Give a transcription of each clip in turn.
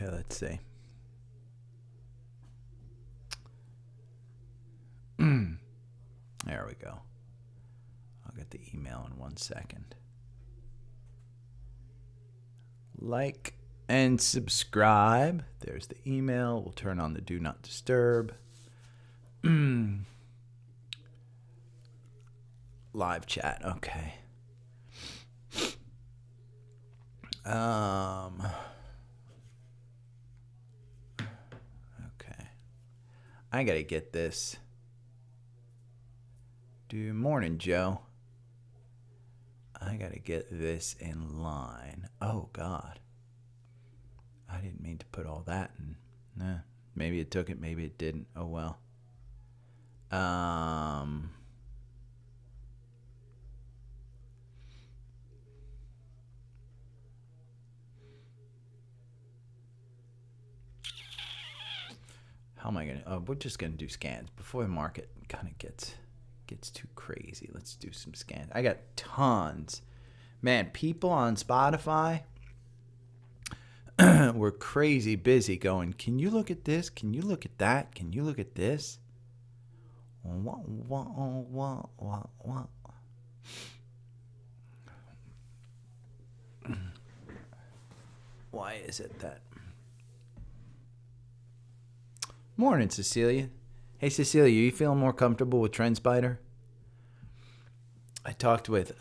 Okay, let's see. There we go. I'll get the email in 1 second. Like and subscribe. There's the email. We'll turn on the do not disturb. Live chat. Okay. Okay. I gotta get this. Good morning, Joe. I gotta get this in line. Oh, God. I didn't mean to put all that in. Nah, maybe it took it, maybe it didn't. Oh, well. How am I gonna? Oh, we're just gonna do scans before the market kind of gets too crazy. Let's do some scans. I got tons. Man, people on Spotify were crazy busy going, can you look at this? Can you look at that? Can you look at this? What? Why is it that? Morning, Cecilia. Hey, Cecilia, are you feeling more comfortable with TrendSpider? I talked with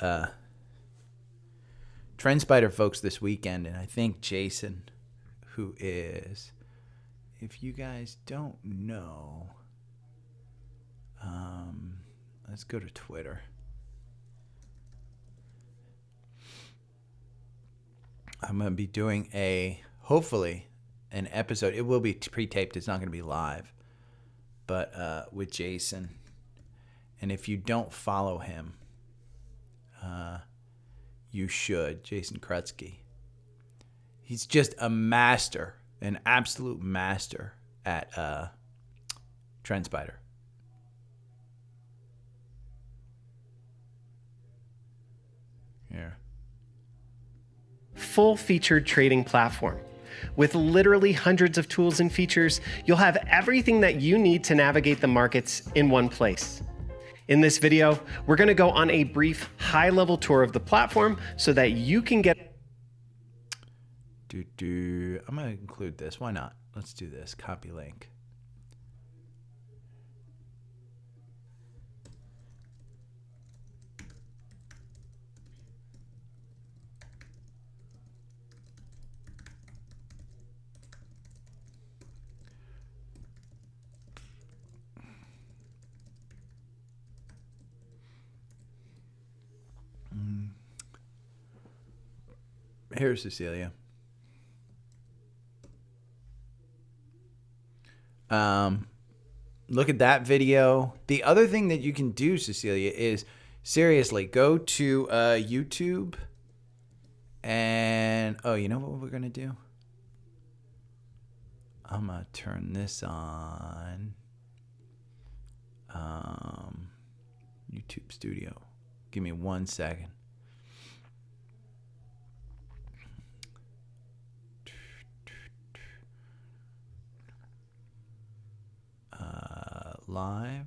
TrendSpider folks this weekend, and I think Jason, who is, if you guys don't know, let's go to Twitter. I'm going to be doing hopefully, an episode. It will be pre-taped. It's not going to be live. But with Jason. And if you don't follow him, you should. Jason Krutsky. He's just a master, an absolute master at TrendSpider. Here. Full-featured trading platform. With literally hundreds of tools and features, you'll have everything that you need to navigate the markets in one place. In this video, we're going to go on a brief high-level tour of the platform so that you can get... I'm going to include this. Why not? Let's do this. Copy link. Here's Cecilia. Look at that video. The other thing that you can do, Cecilia, is seriously go to YouTube and you know what we're gonna do? I'm gonna turn this on. YouTube Studio. Give me 1 second. Live,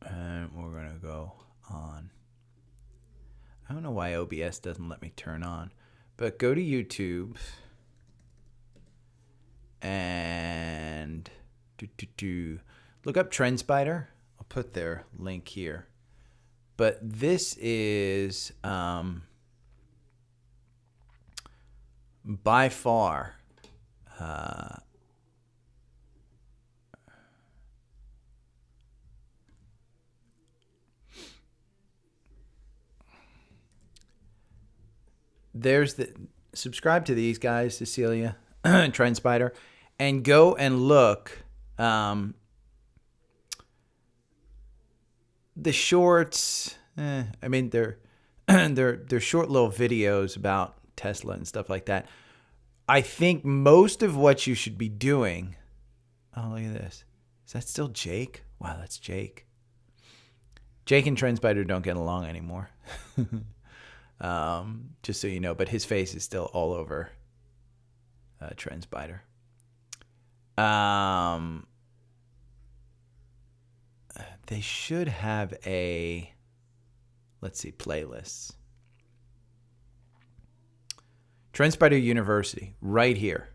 and we're gonna go on. I don't know why OBS doesn't let me turn on, but go to YouTube and look up TrendSpider. I'll put their link here, but this is by far there's the subscribe to these guys, Cecilia, TrendSpider, and go and look the shorts. I mean, they're short little videos about Tesla and stuff like that. I think most of what you should be doing. Oh, look at this. Is that still Jake? Wow, that's Jake. Jake and TrendSpider don't get along anymore. Just so you know, but his face is still all over TrendSpider. They should have a, let's see, playlists. TrendSpider University, right here.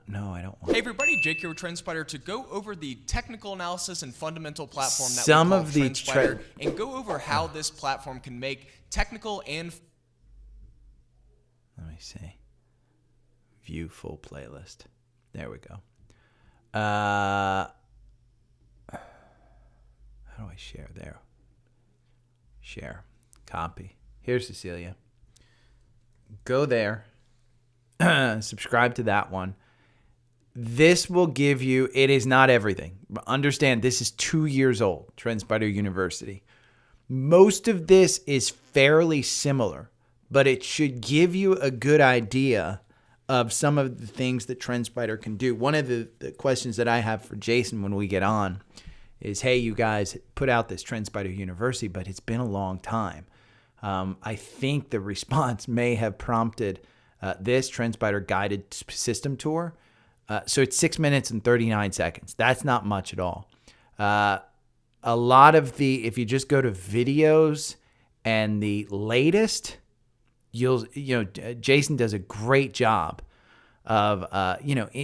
No, I don't want. Hey everybody, Jake here with TrendSpider to go over the technical analysis and fundamental platform that Some we call of the TrendSpider and go over how this platform can make technical and... Let me see. View full playlist. There we go. How do I share there? Share. Copy. Here's Cecilia. Go there. Subscribe to that one. This will give you, it is not everything. Understand, this is 2 years old, TrendSpider University. Most of this is fairly similar, but it should give you a good idea of some of the things that TrendSpider can do. One of the questions that I have for Jason when we get on is, hey, you guys put out this TrendSpider University, but it's been a long time. I think the response may have prompted this TrendSpider guided system tour. So it's 6 minutes and 39 seconds. That's not much at all. A lot of if you just go to videos and the latest, Jason does a great job of,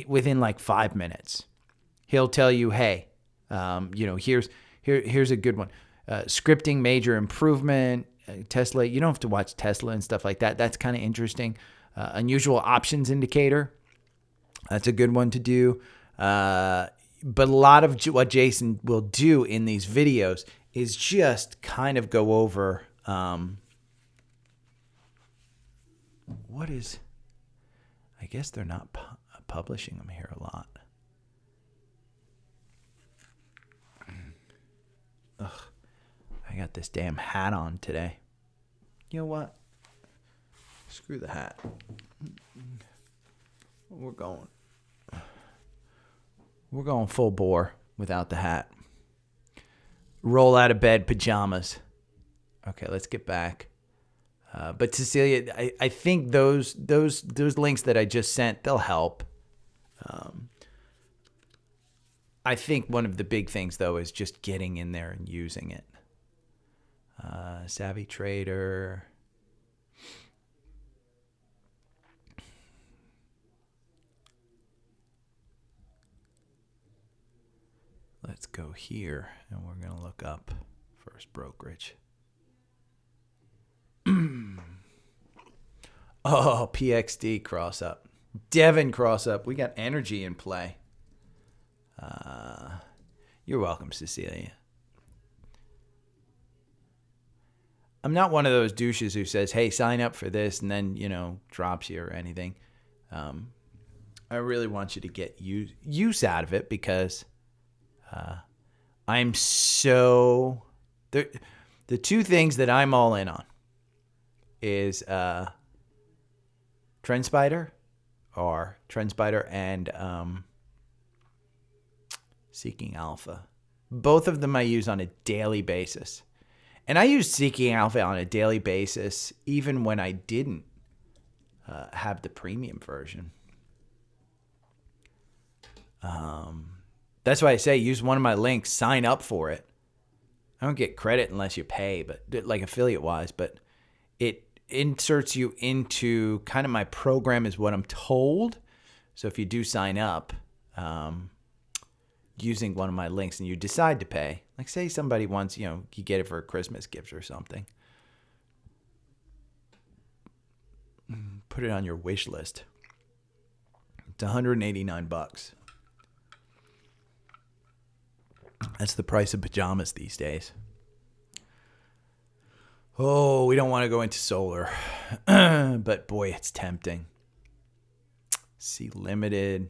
within like 5 minutes, he'll tell you, hey, here's a good one. Scripting major improvement, Tesla. You don't have to watch Tesla and stuff like that. That's kind of interesting. Unusual options indicator. That's a good one to do. But a lot of what Jason will do in these videos is just kind of go over what is, I guess they're not publishing them here a lot. Ugh, I got this damn hat on today. You know what? Screw the hat. We're going full bore without the hat. Roll out of bed, pajamas. Okay, let's get back. But Cecilia, I think those links that I just sent, they'll help. I think one of the big things though is just getting in there and using it. Savvy Trader. Let's go here, and we're going to look up First Brokerage. Oh, PXD cross up. Devin cross up. We got energy in play. You're welcome, Cecilia. I'm not one of those douches who says, hey, sign up for this, and then, drops you or anything. I really want you to get use out of it because... I'm so the two things that I'm all in on is TrendSpider and Seeking Alpha. Both of them I use on a daily basis. And I use Seeking Alpha on a daily basis even when I didn't have the premium version. That's why I say use one of my links, sign up for it. I don't get credit unless you pay, but like affiliate wise, but it inserts you into kind of my program is what I'm told. So if you do sign up using one of my links and you decide to pay, like say somebody wants, you get it for a Christmas gift or something. Put it on your wish list. It's $189. That's the price of pajamas these days. Oh, we don't want to go into solar. But boy, it's tempting. See limited.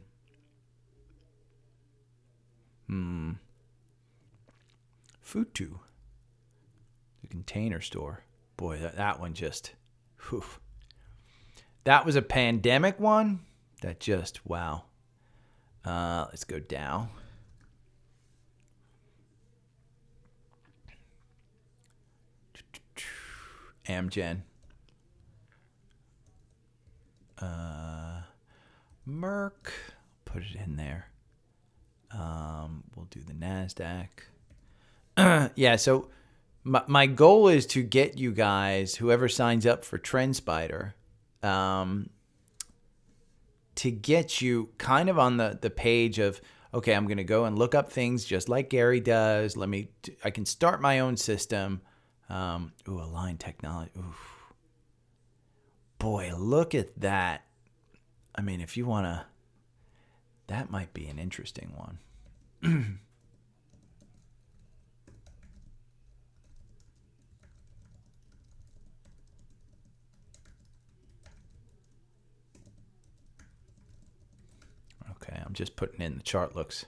Futu. The container store. Boy, that one just... Whew. That was a pandemic one. That just, wow. Let's go down. AMZN. work. Put it in there. We'll do the NASDAQ. Yeah, so my goal is to get you guys, whoever signs up for TrendSpider, to get you kind of on the page of, okay, I'm going to go and look up things just like Gary does. I can start my own system. Align technology. Ooh. Boy, look at that. I mean, if you want to, that might be an interesting one. Okay, I'm just putting in the chart. Looks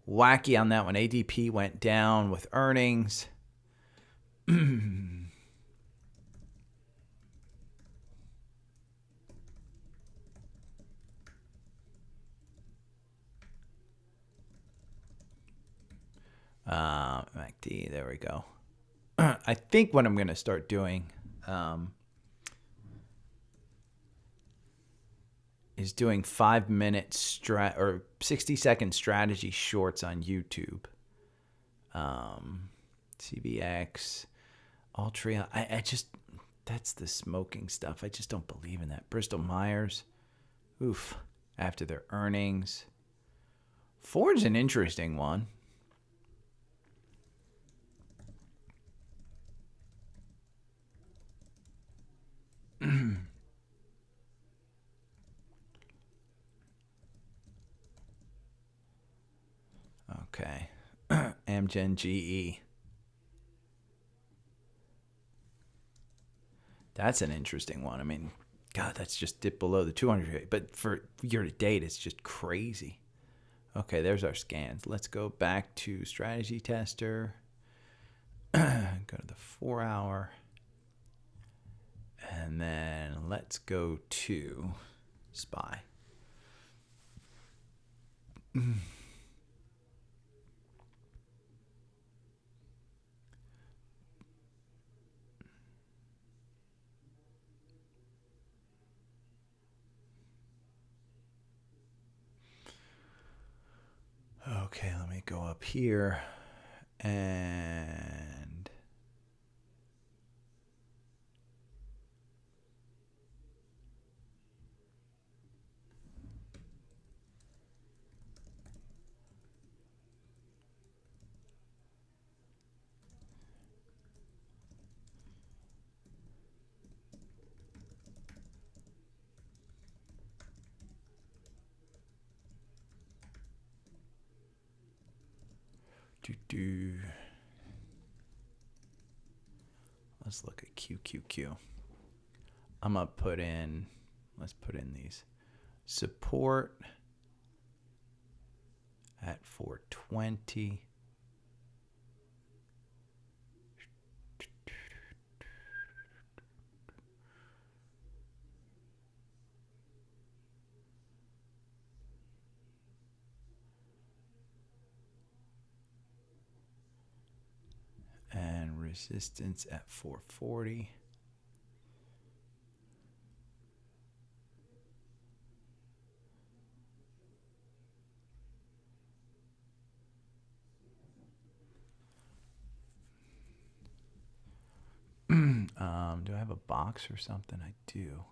wacky on that one. ADP went down with earnings. MACD, there we go. I think what I'm going to start doing is doing 5-minute or 60-second strategy shorts on YouTube. CBX, Altria. I just, that's the smoking stuff. I just don't believe in that. Bristol Myers, oof, after their earnings. Ford's an interesting one. Okay. AMZN GE. That's an interesting one. I mean, God, that's just dipped below the 200. But for year to date, it's just crazy. Okay, there's our scans. Let's go back to strategy tester. Go to the 4-hour. And then let's go to SPY. Okay, let me go up here and let's look at QQQ. I'm gonna put in, let's put in these support at 420. And resistance at 440. Do I have a box or something? I do.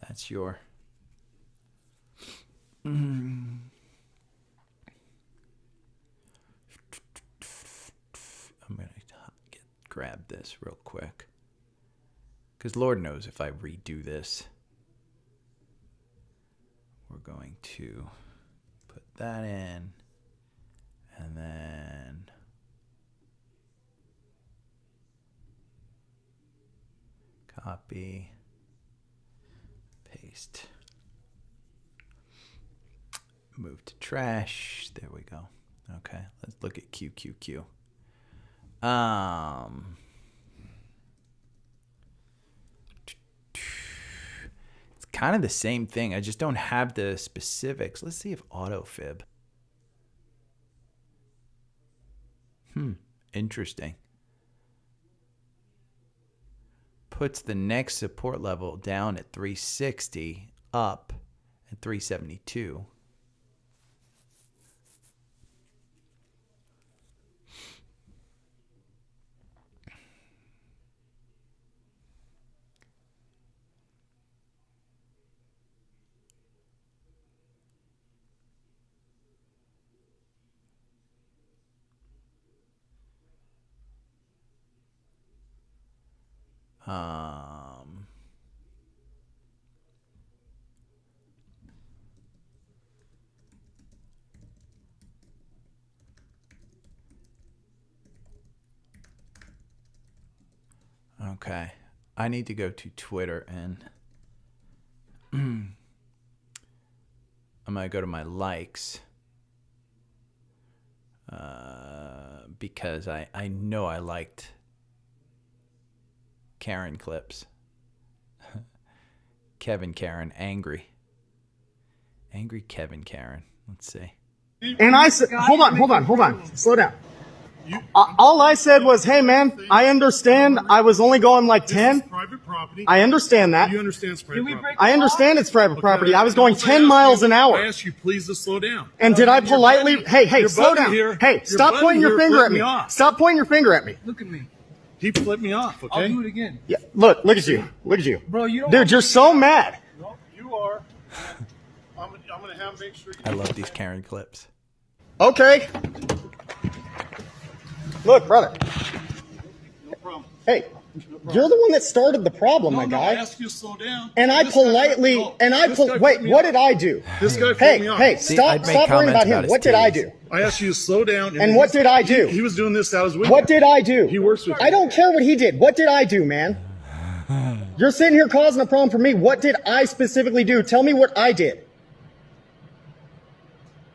That's your I'm going to grab this real quick. Because Lord knows if I redo this, we're going to put that in. And then copy, paste. Move to trash. There we go. Okay, let's look at QQQ. It's kind of the same thing. I just don't have the specifics. Let's see if autofib. Interesting. puts the next support level down at 360, up at 372. Okay, I need to go to Twitter and I'm going to go to my likes because I know I liked Karen clips. Kevin Karen, angry Kevin Karen. Let's see. And I said, hold on, slow down. All I said was, hey man, I understand I was only going like 10. Private property. I understand that. You understand it's private property. I understand it's private property. I was going 10 miles an I hour. asked you please to slow down. And did I politely, hey, slow down. Hey, your stop buddy pointing your here finger flipped at me. me off. Stop pointing your finger at me. Look at me. He flipped me off, okay? I'll do it again. Yeah, look at you. Look at you. Bro, you don't. Dude, you're so mad. No, you are. I'm going to have make sure you... I love these Karen clips. Okay. Look, brother. No problem. Hey, you're the one that started the problem, my I guy. asked you to slow down. And I politely, wait, what did I do? This guy flipped me off. Hey, See, stop I'd make worrying comments about about him. his What did I titties. do? I asked you to slow down. And what did I do? He was doing this out his window. What did I do? He works with I don't care what he did. What did I do, man? You're sitting here causing a problem for me. What did I specifically do? Tell me what I did.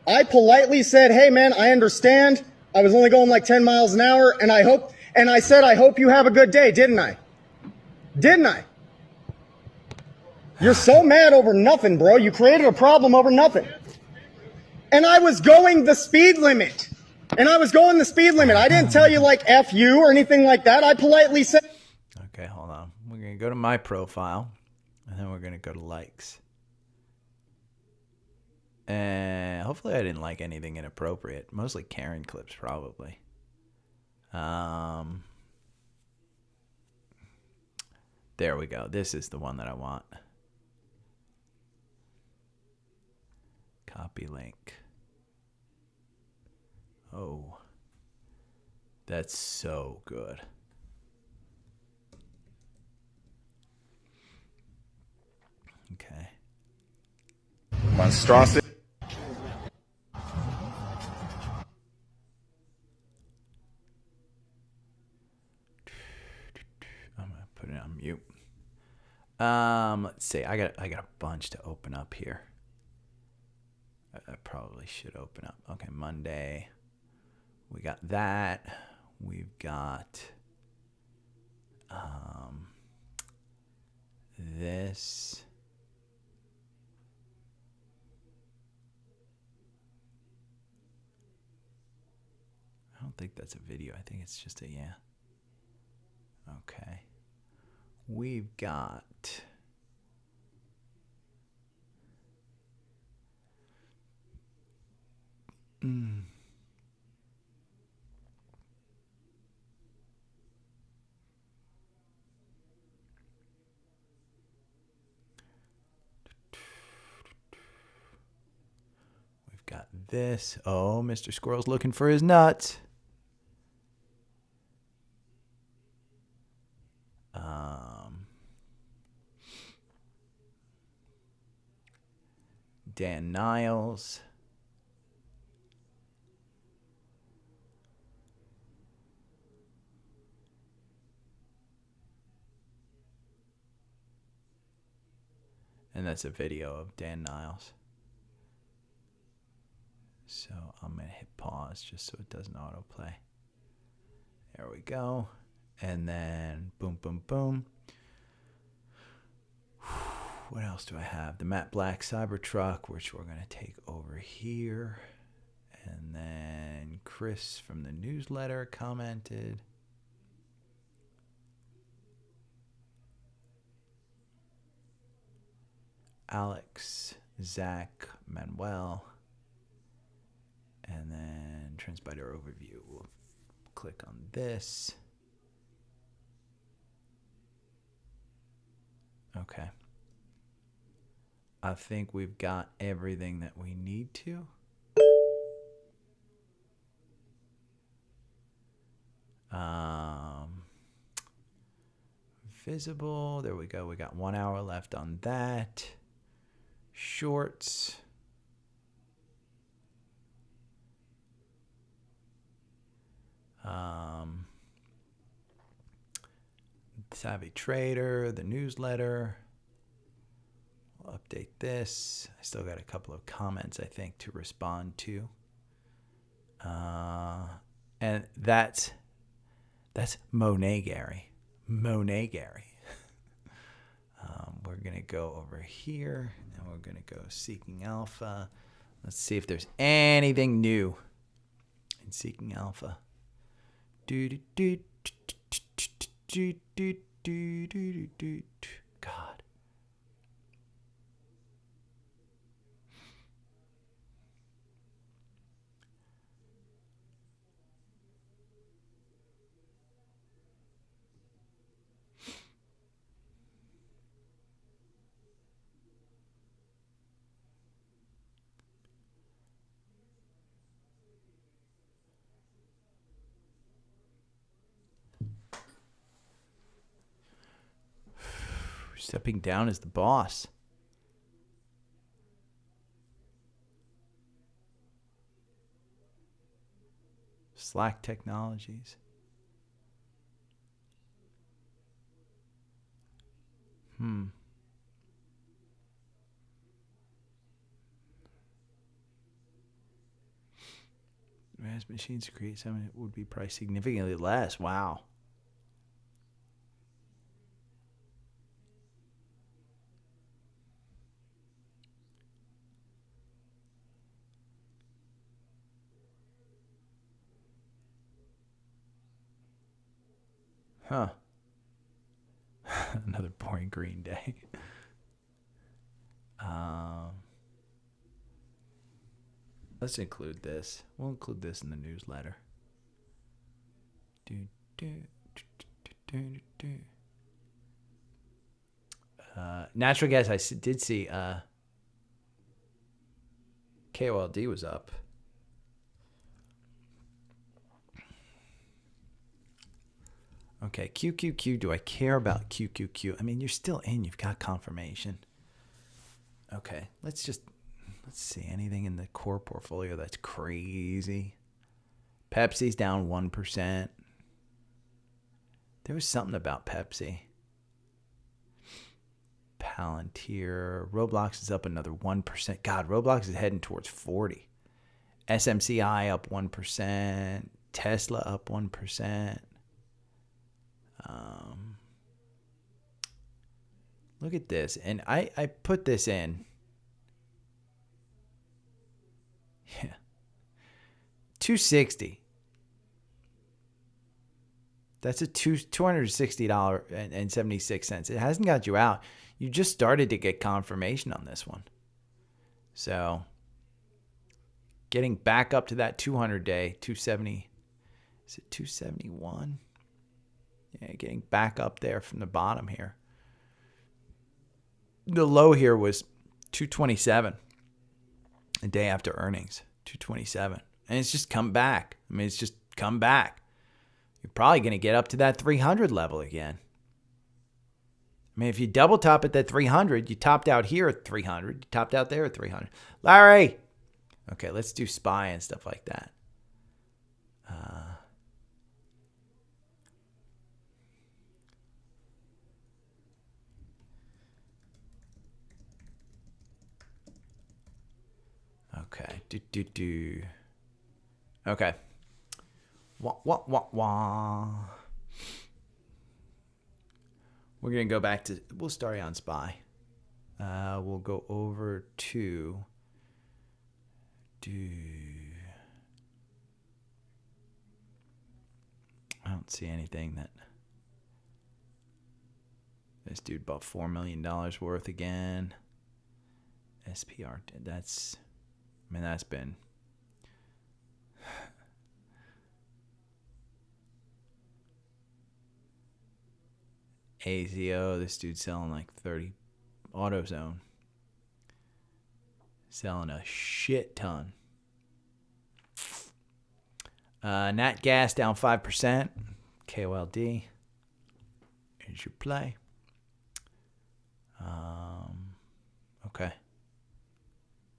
I politely said, hey man, I understand. I was only going like 10 miles an hour and I said, I hope you have a good day, didn't I? Didn't I? You're so mad over nothing, bro. You created a problem over nothing. And I was going the speed limit. I didn't tell you like F you or anything like that. I politely said. Okay, hold on. We're going to go to my profile, and then we're going to go to likes. And hopefully I didn't like anything inappropriate. Mostly Karen clips, probably. There we go. This is the one that I want. Copy link. Oh, that's so good. Okay. Monstrosity. I'm gonna put it on mute. Let's see. I got a bunch to open up here. I probably should open up. Okay, Monday. We got that. We've got this. I don't think that's a video. I think it's just a yeah. Okay. We've got we've got this. Oh, Mr. Squirrel's looking for his nuts. Dan Niles. And that's a video of Dan Niles. So I'm going to hit pause just so it doesn't autoplay. There we go. And then boom, boom, boom. What else do I have? The Matte Black Cybertruck, which we're going to take over here. And then Chris from the newsletter commented. Alex, Zach, Manuel, and then TrendSpider overview. We'll click on this. Okay. I think we've got everything that we need to. Visible. There we go. We got 1 hour left on that. Shorts. Savvy Trader, the newsletter. We'll update this. I still got a couple of comments, I think, to respond to. And that's Monet Gary. Monet Gary. We're going to go over here, and we're going to go Seeking Alpha. Let's see if there's anything new in Seeking Alpha. God. Stepping down as the boss. Slack Technologies. Advanced machines to create something that would be priced significantly less. Wow. Huh. Another boring green day. Let's include this. We'll include this in the newsletter. Natural gas, I did see KOLD was up. Okay, QQQ. Do I care about QQQ? I mean, you're still in. You've got confirmation. Okay, let's see anything in the core portfolio that's crazy. Pepsi's down 1%. There was something about Pepsi. Palantir. Roblox is up another 1%. God, Roblox is heading towards 40. SMCI up 1%. Tesla up 1%. Look at this. And I put this in. Yeah. 260. That's a $260.76. It hasn't got you out. You just started to get confirmation on this one. So getting back up to that 200-day, 270. Is it 271? Yeah, getting back up there from the bottom here. The low here was 227 a day after earnings, 227. And it's just come back. I mean, it's just come back. You're probably going to get up to that 300 level again. I mean, if you double top at that 300, you topped out here at 300. You topped out there at 300. Larry! Okay, let's do SPY and stuff like that. Okay. Okay. Wah. We're going to go back to, we'll start on SPY. We'll go over to I don't see anything that this dude bought $4 million worth again. SPR. That's been. AZO, this dude's selling like 30. AutoZone, selling a shit ton. Nat Gas down 5%. KOLD. Here's your play. Okay.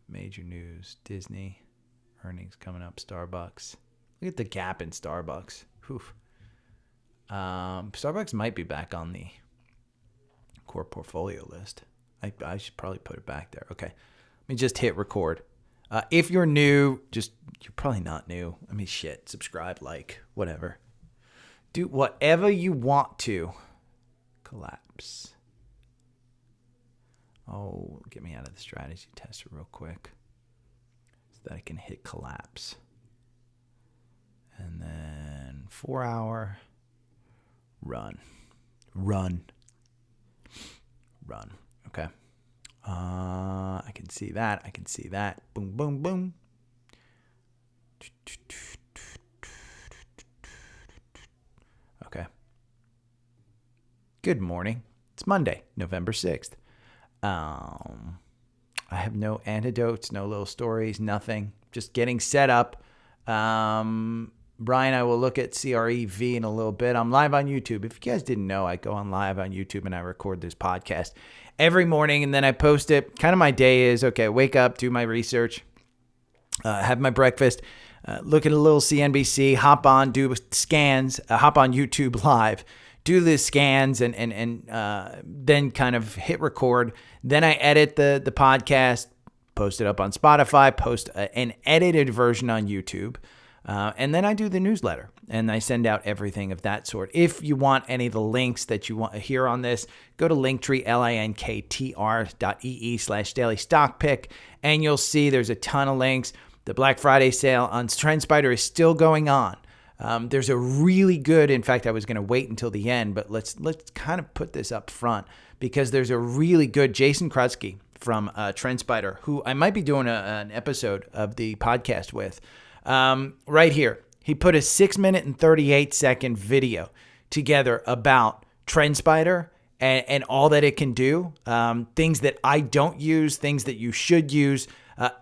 Major news. Disney. Earnings coming up. Starbucks. Look at the gap in Starbucks. Whew. Starbucks might be back on the core portfolio list. I should probably put it back there. Okay. Let me just hit record. If you're new, you're probably not new. I mean, shit. Subscribe, like, whatever. Do whatever you want to. Collapse. Oh, get me out of the strategy tester real quick so that I can hit collapse. And then 4 hour. Run. Okay. I can see that. Boom, boom, boom. Okay. Good morning. It's Monday, November 6th. I have no anecdotes, no little stories, nothing. Just getting set up. Brian, I will look at CREV in a little bit. I'm live on YouTube. If you guys didn't know, I go on live on YouTube and I record this podcast every morning and then I post it. Kind of my day is, okay, wake up, do my research, have my breakfast, look at a little CNBC, hop on, do scans, hop on YouTube live, do the scans and then kind of hit record. Then I edit the podcast, post it up on Spotify, post an edited version on YouTube. And then I do the newsletter and I send out everything of that sort. If you want any of the links that you want to hear on this, go to Linktree, linktr.ee/daily stock pick, and you'll see there's a ton of links. The Black Friday sale on TrendSpider is still going on. There's a really good, in fact, I was going to wait until the end, but let's kind of put this up front because there's a really good Jason Krutsky from TrendSpider, who I might be doing an episode of the podcast with. Right here, he put a 6-minute and 38-second video together about TrendSpider and all that it can do, things that I don't use, things that you should use,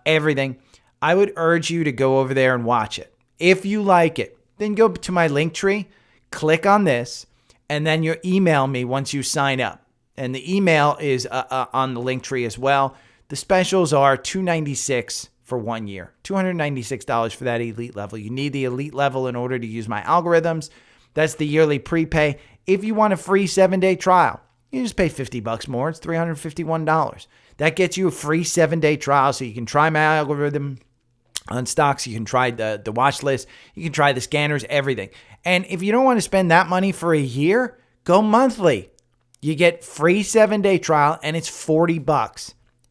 everything. I would urge you to go over there and watch it. If you like it, then go to my Linktree, click on this, and then you email me once you sign up. And the email is on the Linktree as well. The specials are $296 for 1 year, $296 for that elite level. You need the elite level in order to use my algorithms. That's the yearly prepay. If you want a free 7-day trial, you just pay $50 more. It's $351. That gets you a free 7-day trial so you can try my algorithm on stocks. You can try the watch list. You can try the scanners, everything. And if you don't want to spend that money for a year, go monthly. You get free 7-day trial and it's $40.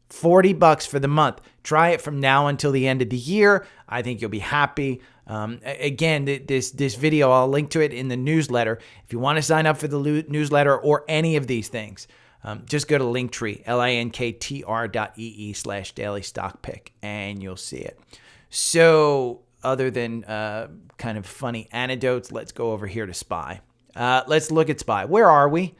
$40 for the month. Try it from now until the end of the year. I think you'll be happy. Again, this video, I'll link to it in the newsletter. If you want to sign up for the newsletter or any of these things, just go to Linktree, linktr.ee/daily stock pick, and you'll see it. So other than kind of funny anecdotes, let's go over here to SPY. Let's look at SPY. Where are we?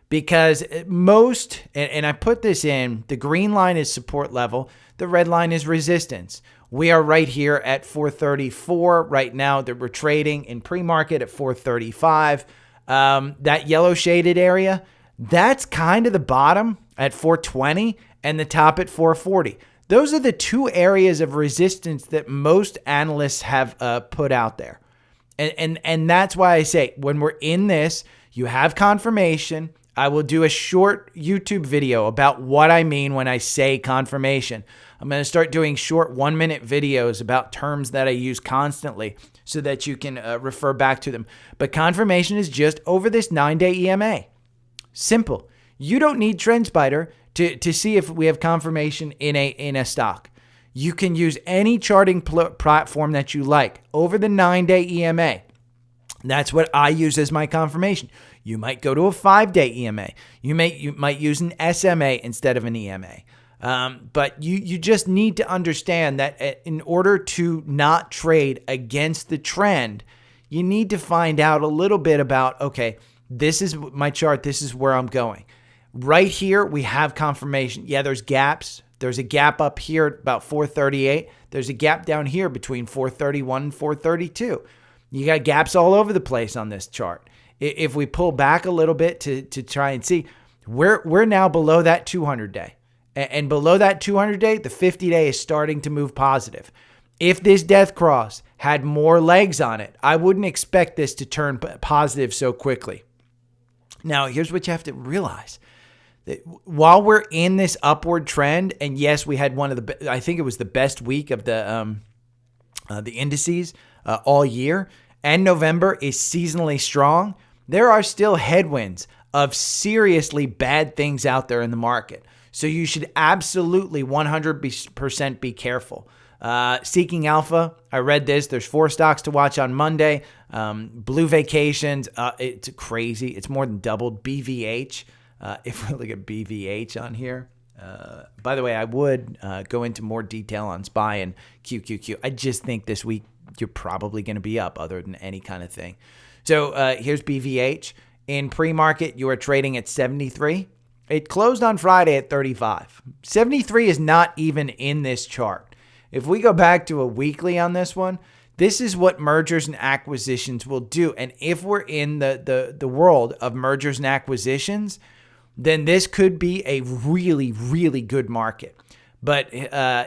Because most, and I put this in, the green line is support level. The red line is resistance. We are right here at 434 right now that we're trading in pre-market at 435. That yellow shaded area, that's kind of the bottom at 420 and the top at 440. Those are the two areas of resistance that most analysts have put out there. And that's why I say when we're in this, you have confirmation. I will do a short YouTube video about what I mean when I say confirmation. I'm going to start doing short 1-minute videos about terms that I use constantly so that you can refer back to them. But confirmation is just over this 9-day EMA. Simple. You don't need TrendSpider to see if we have confirmation in a stock. You can use any charting platform that you like over the 9-day EMA. That's what I use as my confirmation. You might go to a 5-day EMA. You might use an SMA instead of an EMA. But you just need to understand that in order to not trade against the trend, you need to find out a little bit about, okay, this is my chart. This is where I'm going. Right here, we have confirmation. Yeah, there's gaps. There's a gap up here at about 438. There's a gap down here between 431 and 432. You got gaps all over the place on this chart. If we pull back a little bit to try and see, we're now below that 200-day. And below that 200-day, the 50-day is starting to move positive. If this death cross had more legs on it, I wouldn't expect this to turn positive so quickly. Now, here's what you have to realize. That while we're in this upward trend, and yes, we had one of the, I think it was the best week of the indices all year, and November is seasonally strong, there are still headwinds of seriously bad things out there in the market. So you should absolutely 100% be careful. Seeking Alpha, I read this. There's 4 stocks to watch on Monday. Blue Vacations, it's crazy. It's more than doubled. BVH, if we look at BVH on here. By the way, I would go into more detail on SPY and QQQ. I just think this week you're probably going to be up other than any kind of thing. So here's BVH. In pre-market, you are trading at 73. It closed on Friday at 35. 73 is not even in this chart. If we go back to a weekly on this one, this is what mergers and acquisitions will do. And if we're in the world of mergers and acquisitions, then this could be a really, really good market. But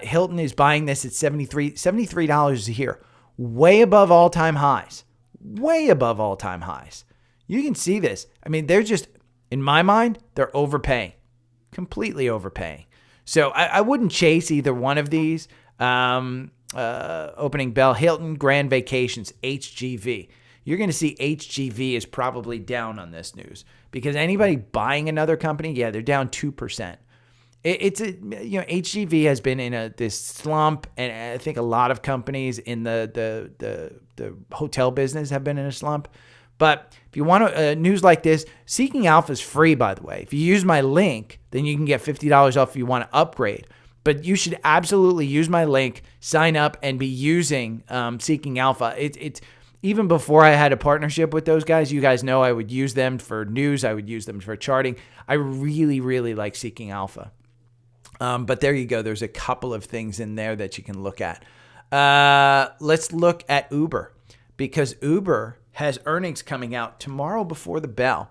Hilton is buying this at $73 a year, way above all-time highs. Way above all-time highs. You can see this. I mean, they're just, in my mind, they're overpaying. Completely overpaying. So I wouldn't chase either one of these. Opening bell, Hilton, Grand Vacations, HGV. You're going to see HGV is probably down on this news because anybody buying another company, yeah, they're down 2%. HGV has been in this slump, and I think a lot of companies in the hotel business have been in a slump. But if you want news like this, Seeking Alpha is free, by the way. If you use my link, then you can get $50 off if you want to upgrade. But you should absolutely use my link, sign up, and be using Seeking Alpha. It's even before I had a partnership with those guys, you guys know I would use them for news. I would use them for charting. I really, really like Seeking Alpha. But there you go. There's a couple of things in there that you can look at. Let's look at Uber, because Uber has earnings coming out tomorrow before the bell.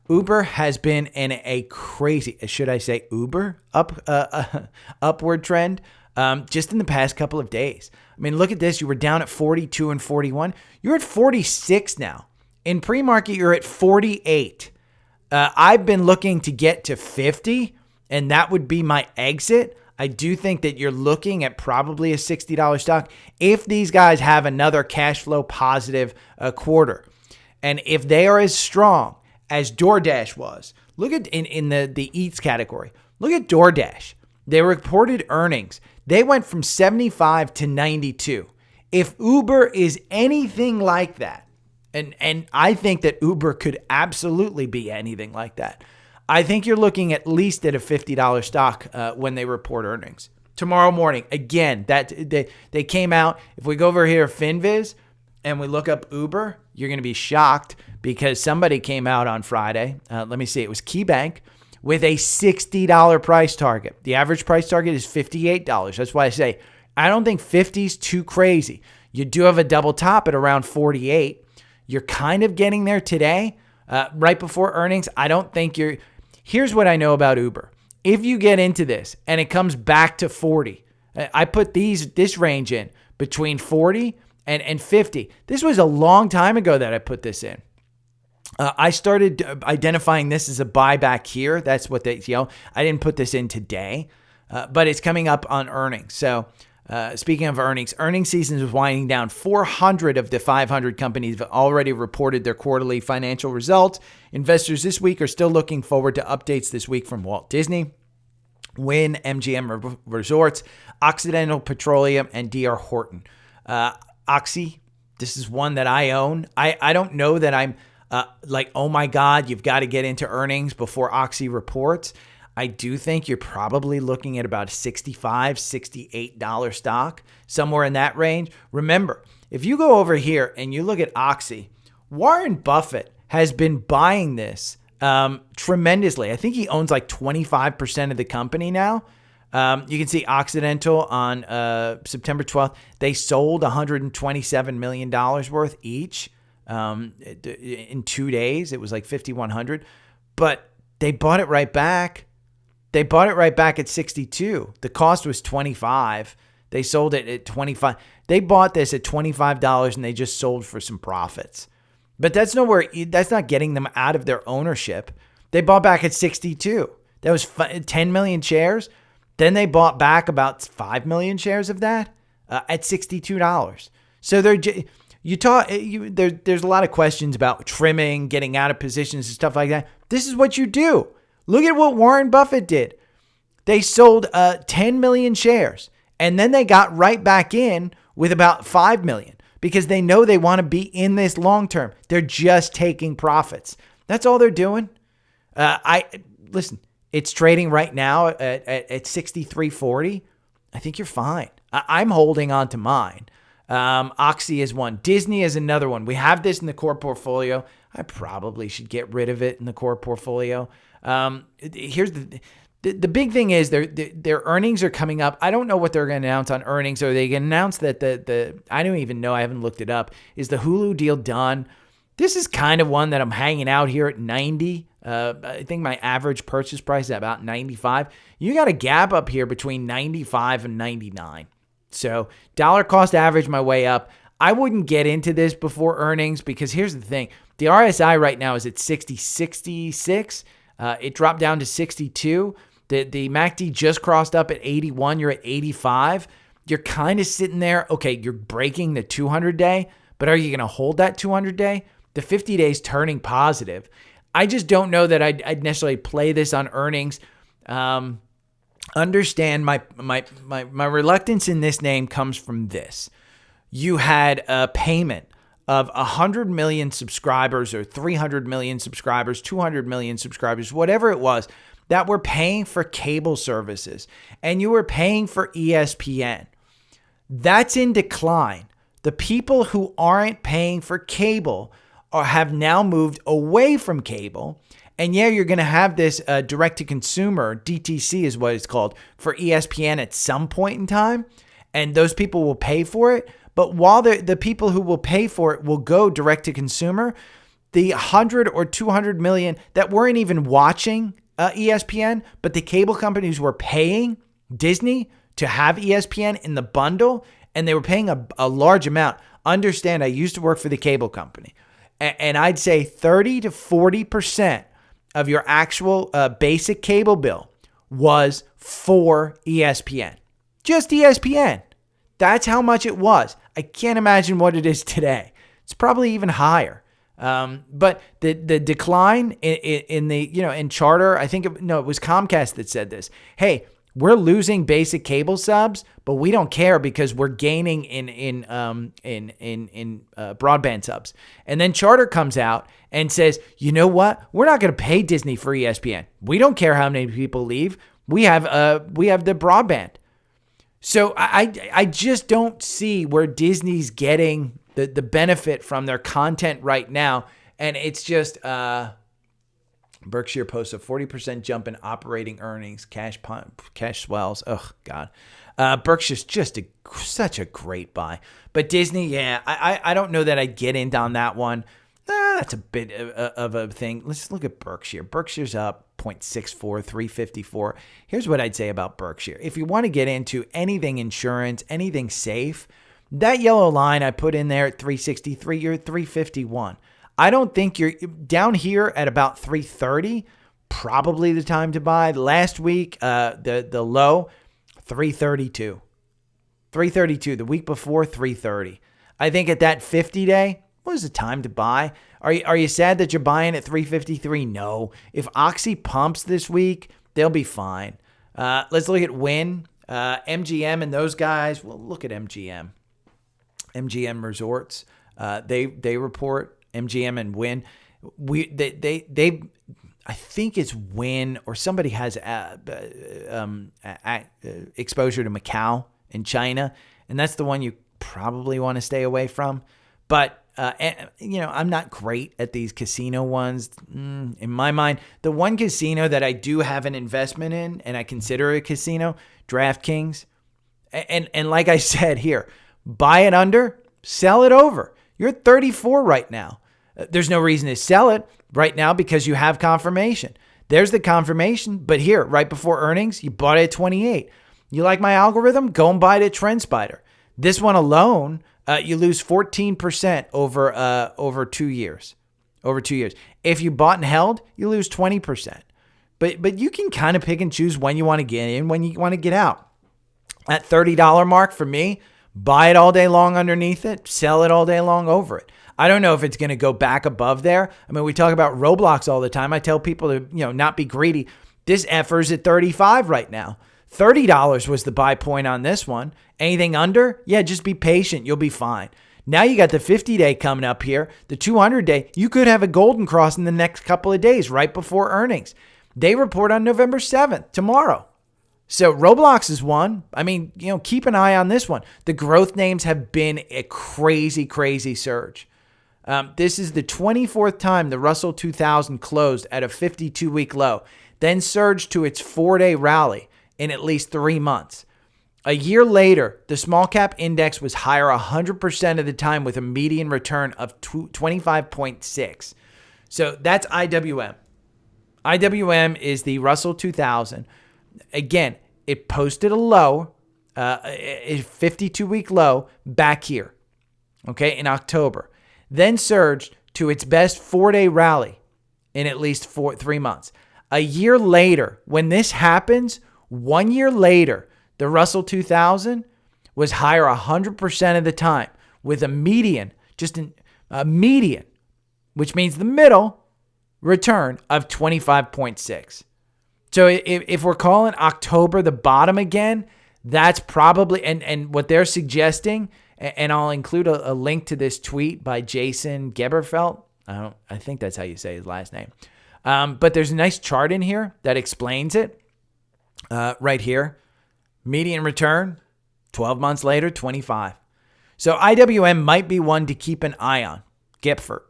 Uber has been in a crazy, should I say Uber, upward trend just in the past couple of days. I mean, look at this. You were down at 42 and 41. You're at 46 now. In pre-market, you're at 48. I've been looking to get to 50, and that would be my exit. I do think that you're looking at probably a $60 stock if these guys have another cash flow positive quarter. And if they are as strong as DoorDash was, look at in the eats category. Look at DoorDash. They reported earnings. They went from 75 to 92. If Uber is anything like that, and I think that Uber could absolutely be anything like that, I think you're looking at least at a $50 stock when they report earnings. Tomorrow morning, again, that they came out. If we go over here to FinViz and we look up Uber, you're going to be shocked because somebody came out on Friday. Let me see. It was KeyBank with a $60 price target. The average price target is $58. That's why I say I don't think 50 is too crazy. You do have a double top at around 48. You're kind of getting there today, right before earnings. I don't think you're... Here's what I know about Uber. If you get into this and it comes back to 40, I put this range in between 40 and 50. This was a long time ago that I put this in. I started identifying this as a buyback here. That's what I didn't put this in today, but it's coming up on earnings. So speaking of earnings season is winding down. 400 of the 500 companies have already reported their quarterly financial results. Investors this week are still looking forward to updates this week from Walt Disney, Wynn, MGM Resorts, Occidental Petroleum, and D.R. Horton. Oxy, this is one that I own. I don't know that I'm like, oh my God, you've got to get into earnings before Oxy reports. I do think you're probably looking at about a $65, $68 stock, somewhere in that range. Remember, if you go over here and you look at Oxy, Warren Buffett has been buying this tremendously. I think he owns like 25% of the company now. You can see Occidental on September 12th. They sold $127 million worth each in 2 days. It was like 5,100, but they bought it right back. They bought it right back at 62. The cost was 25. They sold it at 25. They bought this at $25 and they just sold for some profits. But that's not getting them out of their ownership. They bought back at 62. That was 10 million shares. Then they bought back about 5 million shares of that at $62. So there's a lot of questions about trimming, getting out of positions and stuff like that. This is what you do. Look at what Warren Buffett did. They sold 10 million shares and then they got right back in with about 5 million because they know they want to be in this long term. They're just taking profits. That's all they're doing. Listen, it's trading right now at 63.40. I think you're fine. I'm holding on to mine. Oxy is one. Disney is another one. We have this in the core portfolio. I probably should get rid of it in the core portfolio. Here's the big thing is their earnings are coming up. I don't know what they're going to announce on earnings. Or they can announce that I don't even know. I haven't looked it up. Is the Hulu deal done? This is kind of one that I'm hanging out here at 90. I think my average purchase price is about 95. You got a gap up here between 95 and 99. So dollar cost average my way up. I wouldn't get into this before earnings because here's the thing. The RSI right now is at 66. It dropped down to 62. The MACD just crossed up at 81. You're at 85. You're kind of sitting there. Okay, you're breaking the 200-day, but are you going to hold that 200-day? The 50-day is turning positive. I just don't know that I'd necessarily play this on earnings. Understand my reluctance in this name comes from this. You had a payment of 100 million subscribers or 300 million subscribers, 200 million subscribers, whatever it was, that were paying for cable services, and you were paying for ESPN. That's in decline. The people who aren't paying for cable have now moved away from cable. And yeah, you're going to have this direct-to-consumer, DTC is what it's called, for ESPN at some point in time. And those people will pay for it. But while the people who will pay for it will go direct-to-consumer, the 100 or 200 million that weren't even watching ESPN, but the cable companies were paying Disney to have ESPN in the bundle, and they were paying a large amount. Understand, I used to work for the cable company. And I'd say 30 to 40% of your actual basic cable bill was for ESPN. Just ESPN. That's how much it was. I can't imagine what it is today. It's probably even higher. But the decline in Charter, I think it was Comcast that said this. Hey, we're losing basic cable subs, but we don't care because we're gaining in broadband subs. And then Charter comes out and says, you know what? We're not going to pay Disney for ESPN. We don't care how many people leave. We have the broadband. So I just don't see where Disney's getting the benefit from their content right now. And it's just Berkshire posts a 40% jump in operating earnings, cash swells. Oh, God. Berkshire's just such a great buy. But Disney, yeah, I don't know that I'd get in on that one. That's a bit of a thing. Let's look at Berkshire. Berkshire's up 0.64, 354. Here's what I'd say about Berkshire. If you want to get into anything insurance, anything safe, that yellow line I put in there at 363, you're at 351. I don't think you're down here at about 330. Probably the time to buy. Last week, the low, 332. 332. The week before, 330. I think at that 50-day, what is the time to buy? Are you sad that you're buying at 353? No. If Oxy pumps this week, they'll be fine. Let's look at Wynn, MGM, and those guys. Well, look at MGM. MGM Resorts. They report MGM and Wynn. I think it's Win or somebody has exposure to Macau in China, and that's the one you probably want to stay away from. But I'm not great at these casino ones. In my mind, the one casino that I do have an investment in, and I consider a casino, DraftKings. And like I said here, buy it under, sell it over. You're at 34 right now. There's no reason to sell it right now because you have confirmation. There's the confirmation, but here, right before earnings, you bought it at 28. You like my algorithm? Go and buy it at TrendSpider. This one alone, you lose 14% over 2 years. Over 2 years. If you bought and held, you lose 20%. But you can kind of pick and choose when you want to get in, when you want to get out. At $30 mark for me, buy it all day long underneath it, sell it all day long over it. I don't know if it's going to go back above there. I mean, we talk about Roblox all the time. I tell people to, not be greedy. This effer's at 35 right now. $30 was the buy point on this one. Anything under? Yeah, just be patient. You'll be fine. Now you got the 50-day coming up here. The 200-day, you could have a golden cross in the next couple of days right before earnings. They report on November 7th, tomorrow. So Roblox is one. I mean, keep an eye on this one. The growth names have been a crazy, crazy surge. This is the 24th time the Russell 2000 closed at a 52-week low, then surged to its 4-day rally in at least 3 months. A year later, the small cap index was higher 100% of the time with a median return of 25.6. So that's IWM. IWM is the Russell 2000. Again, it posted a low, a 52-week low back here, okay, in October. Then surged to its best 4-day rally in at least 3 months. A year later, when this happens, 1 year later, the Russell 2000 was higher 100% of the time with a median, a median, which means the middle return of 25.6. So if we're calling October the bottom again, that's probably, and what they're suggesting, and I'll include a link to this tweet by Jason Geberfeld. I think that's how you say his last name. But there's a nice chart in here that explains it right here. Median return, 12 months later, 25. So IWM might be one to keep an eye on. Gepfert.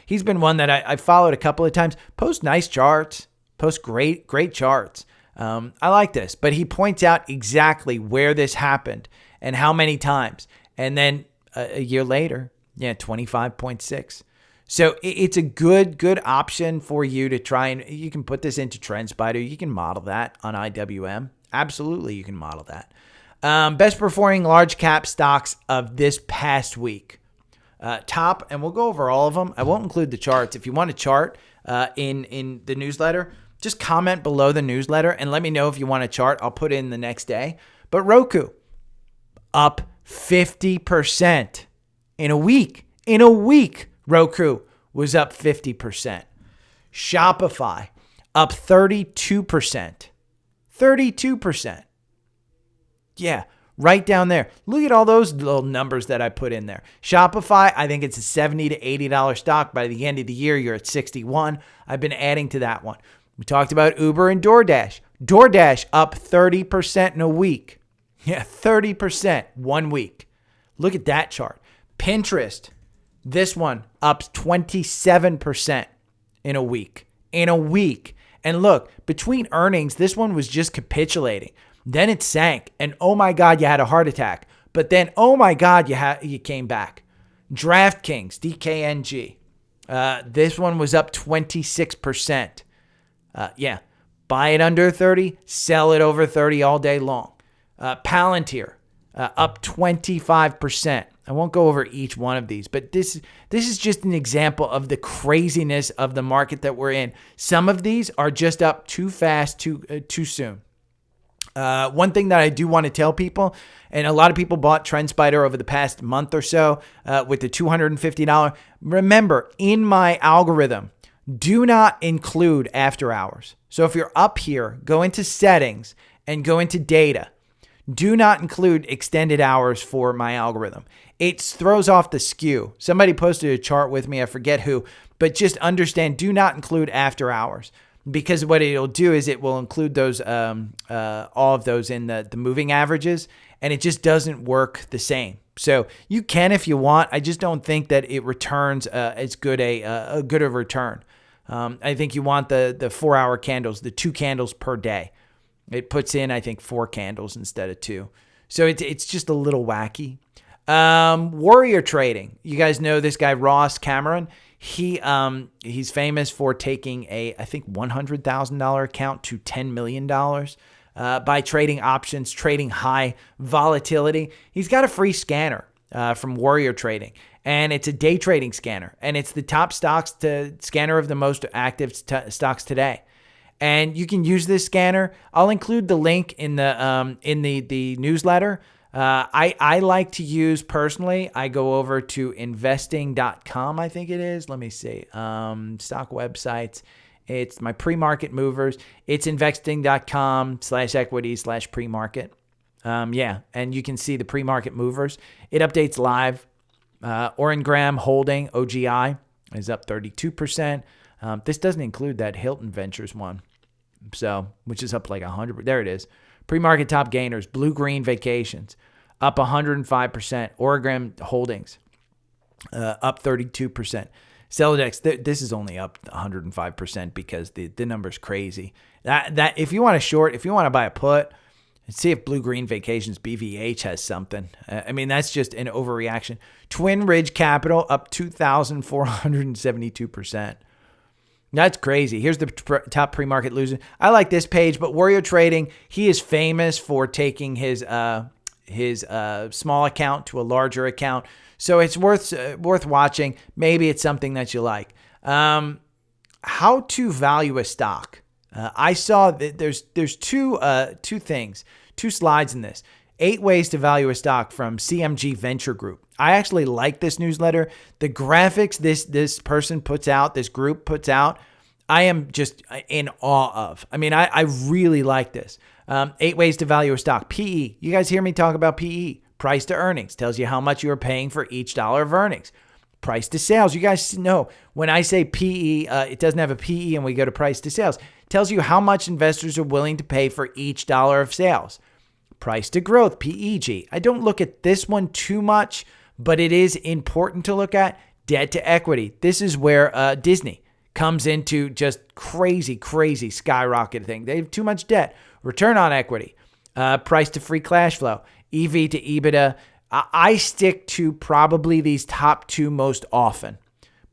He's been one that I followed a couple of times. Post nice charts. Post great charts. I like this. But he points out exactly where this happened and how many times. And then a year later, 25.6. So it's a good option for you to try, and you can put this into TrendSpider. You can model that on IWM. Absolutely, you can model that. Best performing large cap stocks of this past week. Top, and we'll go over all of them. I won't include the charts. If you want a chart in the newsletter, just comment below the newsletter and let me know if you want a chart. I'll put it in the next day. But Roku, up 50% in a week. In a week, Roku was up 50%. Shopify, up 32%. 32%. Yeah, right down there. Look at all those little numbers that I put in there. Shopify, I think it's a $70 to $80 stock. By the end of the year, you're at 61. I've been adding to that one. We talked about Uber and DoorDash. DoorDash up 30% in a week. Yeah, 30% 1 week. Look at that chart. Pinterest, this one up 27% in a week. In a week. And look, between earnings, this one was just capitulating. Then it sank. And oh my God, you had a heart attack. But then, oh my God, you came back. DraftKings, DKNG. This one was up 26%. Buy it under 30, sell it over 30 all day long. Palantir, up 25%. I won't go over each one of these, but this is just an example of the craziness of the market that we're in. Some of these are just up too fast, too soon. One thing that I do want to tell people, and a lot of people bought TrendSpider over the past month or so with the $250. Remember, in my algorithm, do not include after hours. So if you're up here, go into settings and go into data. do not include extended hours for my algorithm. It throws off the skew. Somebody posted a chart with me, I forget who, but just understand, do not include after hours, because what it'll do is it will include those, all of those in the moving averages, and it just doesn't work the same. So you can if you want. I just don't think that it returns as good a good of return. I think you want the 4-hour candles, the 2 candles per day. It puts in, I think, 4 candles instead of 2. So it's just a little wacky. Warrior trading. You guys know this guy, Ross Cameron. He's famous for taking I think $100,000 account to $10 million by trading options, trading high volatility. He's got a free scanner from Warrior Trading, and it's a day trading scanner, and it's the top scanner of the most active stocks today. And you can use this scanner. I'll include the link in the newsletter. I like to use personally. I go over to investing.com, I think it is. Let me see. Stock websites. It's my pre-market movers. It's investing.com/equity/pre-market. And you can see the pre-market movers. It updates live. Orengram Holding, OGI, is up 32%. This doesn't include that Hilton Ventures one, which is up like 100. There it is. Pre-market top gainers, Blue Green Vacations, up 105%. Orengram Holdings, up 32%. Celodex, this is only up 105% because the number's crazy. That if you want to short, if you want to buy a put, and see if Blue Green Vacations BVH has something. I mean, that's just an overreaction. Twin Ridge Capital up 2,472%. That's crazy. Here's the top pre-market loser. I like this page, but Warrior Trading, he is famous for taking his small account to a larger account. So it's worth watching. Maybe it's something that you like. How to value a stock. I saw that there's two things, 2 slides in this. 8 ways to value a stock from CMG Venture Group. I actually like this newsletter. The graphics this person puts out, this group puts out, I am just in awe of. I mean, I really like this. 8 ways to value a stock. PE. You guys hear me talk about PE. Price to earnings. Tells you how much you are paying for each dollar of earnings. Price to sales. You guys know when I say PE, it doesn't have a PE and we go to price to sales. It tells you how much investors are willing to pay for each dollar of sales. Price to growth, PEG. I don't look at this one too much, but it is important to look at. Debt to equity. This is where Disney comes into just crazy skyrocket thing. They have too much debt. Return on equity. Price to free cash flow. EV to EBITDA. I stick to probably these top 2 most often.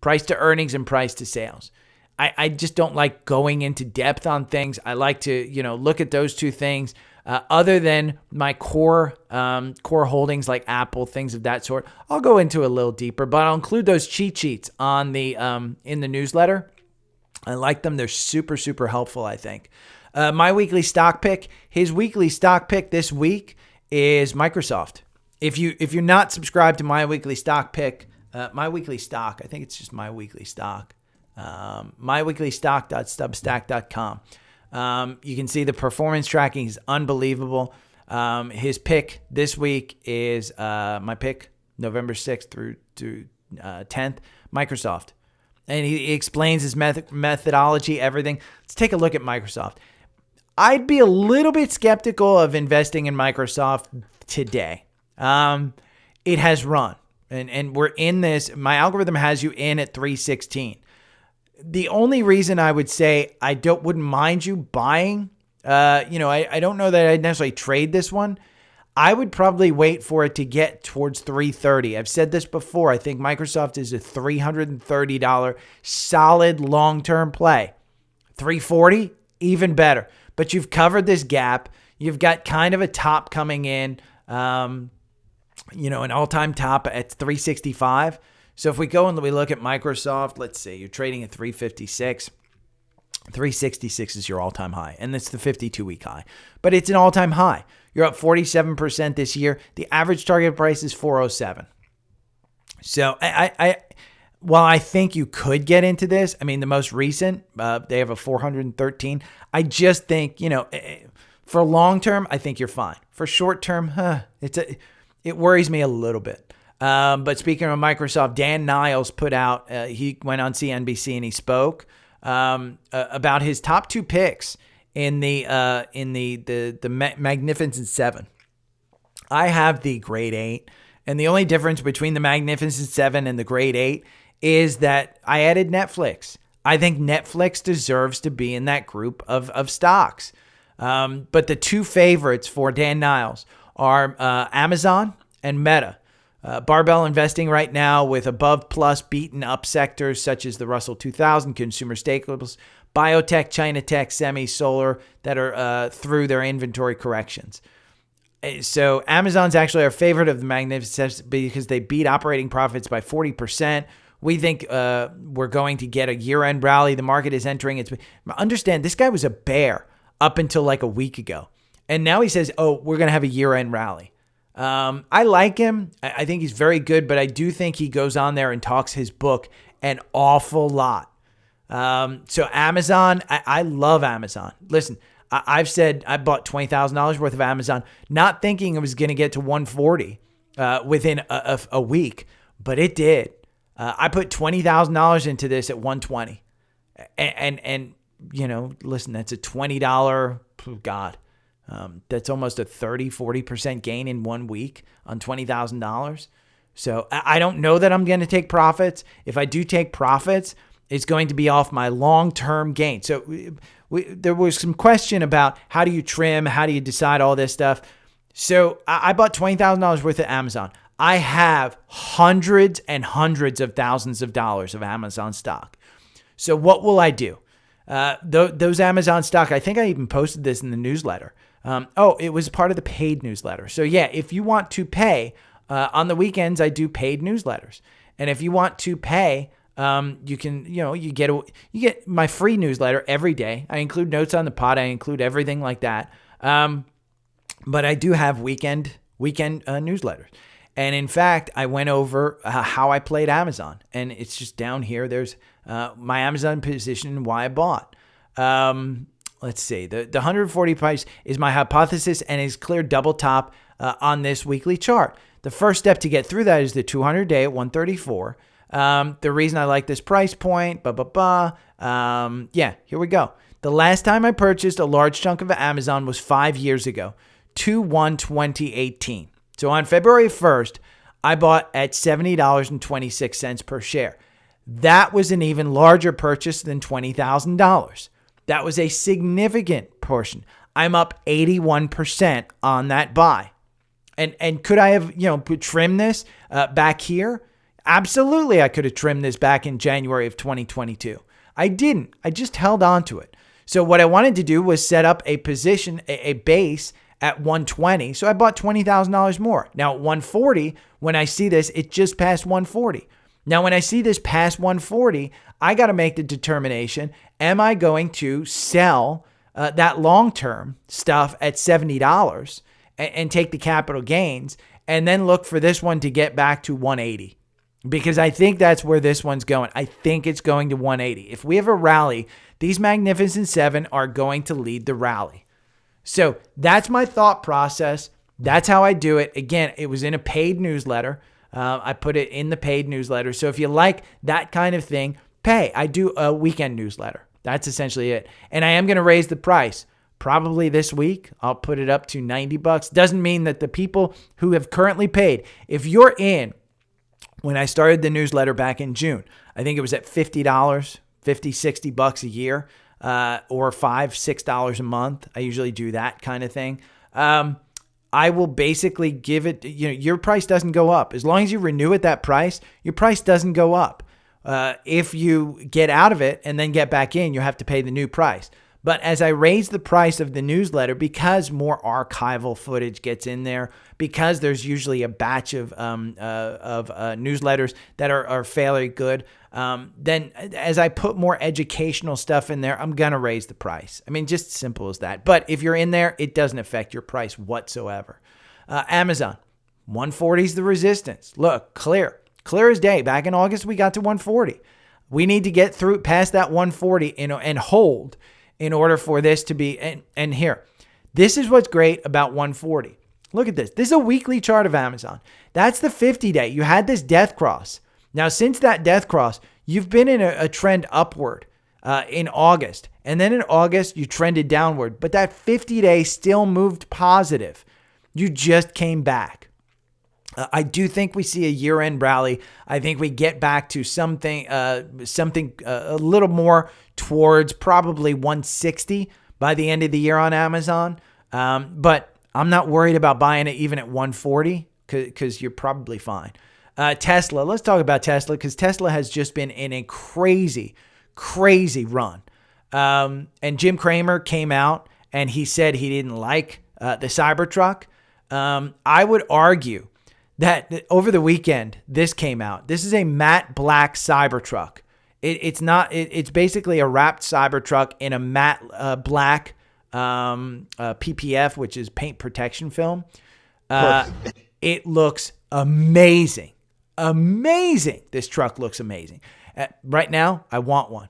Price to earnings and price to sales. I just don't like going into depth on things. I like to, look at those 2 things. Other than my core holdings like Apple, things of that sort, I'll go into a little deeper, but I'll include those cheat sheets on the in the newsletter. I like them. They're super helpful, I think. My weekly stock pick. His weekly stock pick this week is Microsoft. If you're not subscribed to my weekly stock pick, my weekly stock, I think it's just my weekly stock. myweeklystock.substack.com. You can see the performance tracking is unbelievable. His pick this week is my pick, November 6th through 10th, Microsoft. And he explains his methodology, everything. Let's take a look at Microsoft. I'd be a little bit skeptical of investing in Microsoft today. It has run, and we're in this. My algorithm has you in at 316. The only reason I would say I wouldn't mind you buying, I don't know that I'd necessarily trade this one. I would probably wait for it to get towards 330. I've said this before. I think Microsoft is a $330 solid long-term play. 340, even better. But you've covered this gap. You've got kind of a top coming in, an all-time top at 365. So if we go and we look at Microsoft, let's see, you're trading at 356. 366 is your all-time high, and it's the 52-week high. But it's an all-time high. You're up 47% this year. The average target price is 407. So while I think you could get into this, I mean, the most recent, they have a 413. I just think, For long term, I think you're fine. For short term, it worries me a little bit. But speaking of Microsoft, Dan Niles put out, he went on CNBC and he spoke about his top 2 picks in the Magnificent Seven. I have the Grade 8, and the only difference between the Magnificent Seven and the Grade 8 is that I added Netflix. I think Netflix deserves to be in that group of stocks. But the 2 favorites for Dan Niles are Amazon and Meta. Barbell investing right now with above plus beaten up sectors such as the Russell 2000, consumer staples, biotech, China tech, semi, solar that are through their inventory corrections. So Amazon's actually our favorite of the Magnificent because they beat operating profits by 40%. We think we're going to get a year-end rally. The market is entering its... Understand, this guy was a bear up until like a week ago. And now he says, oh, we're going to have a year-end rally. I like him. I think he's very good, but I do think he goes on there and talks his book an awful lot. So Amazon, I love Amazon. Listen, I've said I bought $20,000 worth of Amazon, not thinking it was going to get to 140 within a week, but it did. I put $20,000 into this at 120, and you know, listen, that's a $20. Oh God, that's almost a 30-40% gain in 1 week on $20,000. So I don't know that I'm going to take profits. If I do take profits, it's going to be off my long-term gain. So there was some question about how do you trim, how do you decide all this stuff. So I bought $20,000 worth of Amazon. I have hundreds and hundreds of thousands of dollars of Amazon stock. So what will I do? Those Amazon stock, I think I even posted this in the newsletter. It was part of the paid newsletter. So yeah, if you want to pay, on the weekends, I do paid newsletters. And if you want to pay, you can, you get my free newsletter every day. I include notes on the pod. I include everything like that. But I do have weekend newsletters. And in fact, I went over how I played Amazon, and it's just down here. There's my Amazon position and why I bought. Let's see. The 140 price is my hypothesis and is clear double top on this weekly chart. The first step to get through that is the 200-day at 134. The reason I like this price point, here we go. The last time I purchased a large chunk of Amazon was 5 years ago, 2/1/2018. So on February 1st, I bought at $70.26 per share. That was an even larger purchase than $20,000. That was a significant portion. I'm up 81% on that buy. And could I have, trimmed this back here? Absolutely, I could have trimmed this back in January of 2022. I didn't. I just held on to it. So what I wanted to do was set up a position, a base at 120. So I bought $20,000 more. Now at 140, when I see this, it just passed 140. Now when I see this past 140, I got to make the determination, am I going to sell that long-term stuff at $70 and take the capital gains and then look for this one to get back to 180? Because I think that's where this one's going. I think it's going to 180. If we have a rally, these Magnificent Seven are going to lead the rally. So that's my thought process. That's how I do it. Again, it was in a paid newsletter. I put it in the paid newsletter. So if you like that kind of thing, pay. I do a weekend newsletter. That's essentially it. And I am going to raise the price. Probably this week, I'll put it up to $90. Doesn't mean that the people who have currently paid, if you're in, when I started the newsletter back in June, I think it was at $50, $50, $60 a year. Or $5, $6 a month. I usually do that kind of thing. I will basically give it, your price doesn't go up. As long as you renew at that price, your price doesn't go up. If you get out of it and then get back in, you have to pay the new price. But as I raise the price of the newsletter, because more archival footage gets in there, because there's usually a batch of newsletters that are fairly good, then as I put more educational stuff in there, I'm going to raise the price. I mean, just simple as that. But if you're in there, it doesn't affect your price whatsoever. Amazon, 140 is the resistance. Look, clear as day. Back in August, we got to 140. We need to get through past that 140 and hold in order for this to be, and here, This is what's great about 140. Look at this. This is a weekly chart of Amazon. That's the 50-day. You had this death cross. Now, since that death cross, you've been in a trend upward in August. And then in August, you trended downward. But that 50-day still moved positive. You just came back. I do think we see a year-end rally. I think we get back to something a little more towards probably 160 by the end of the year on Amazon. But I'm not worried about buying it even at 140 because you're probably fine. Tesla, let's talk about Tesla because Tesla has just been in a crazy run. And Jim Cramer came out and he said he didn't like the Cybertruck. I would argue that over the weekend, this came out. This is a matte black Cybertruck. It's basically a wrapped Cybertruck in a matte black PPF, which is paint protection film. It looks amazing. Amazing. This truck looks amazing. Right now, I want one.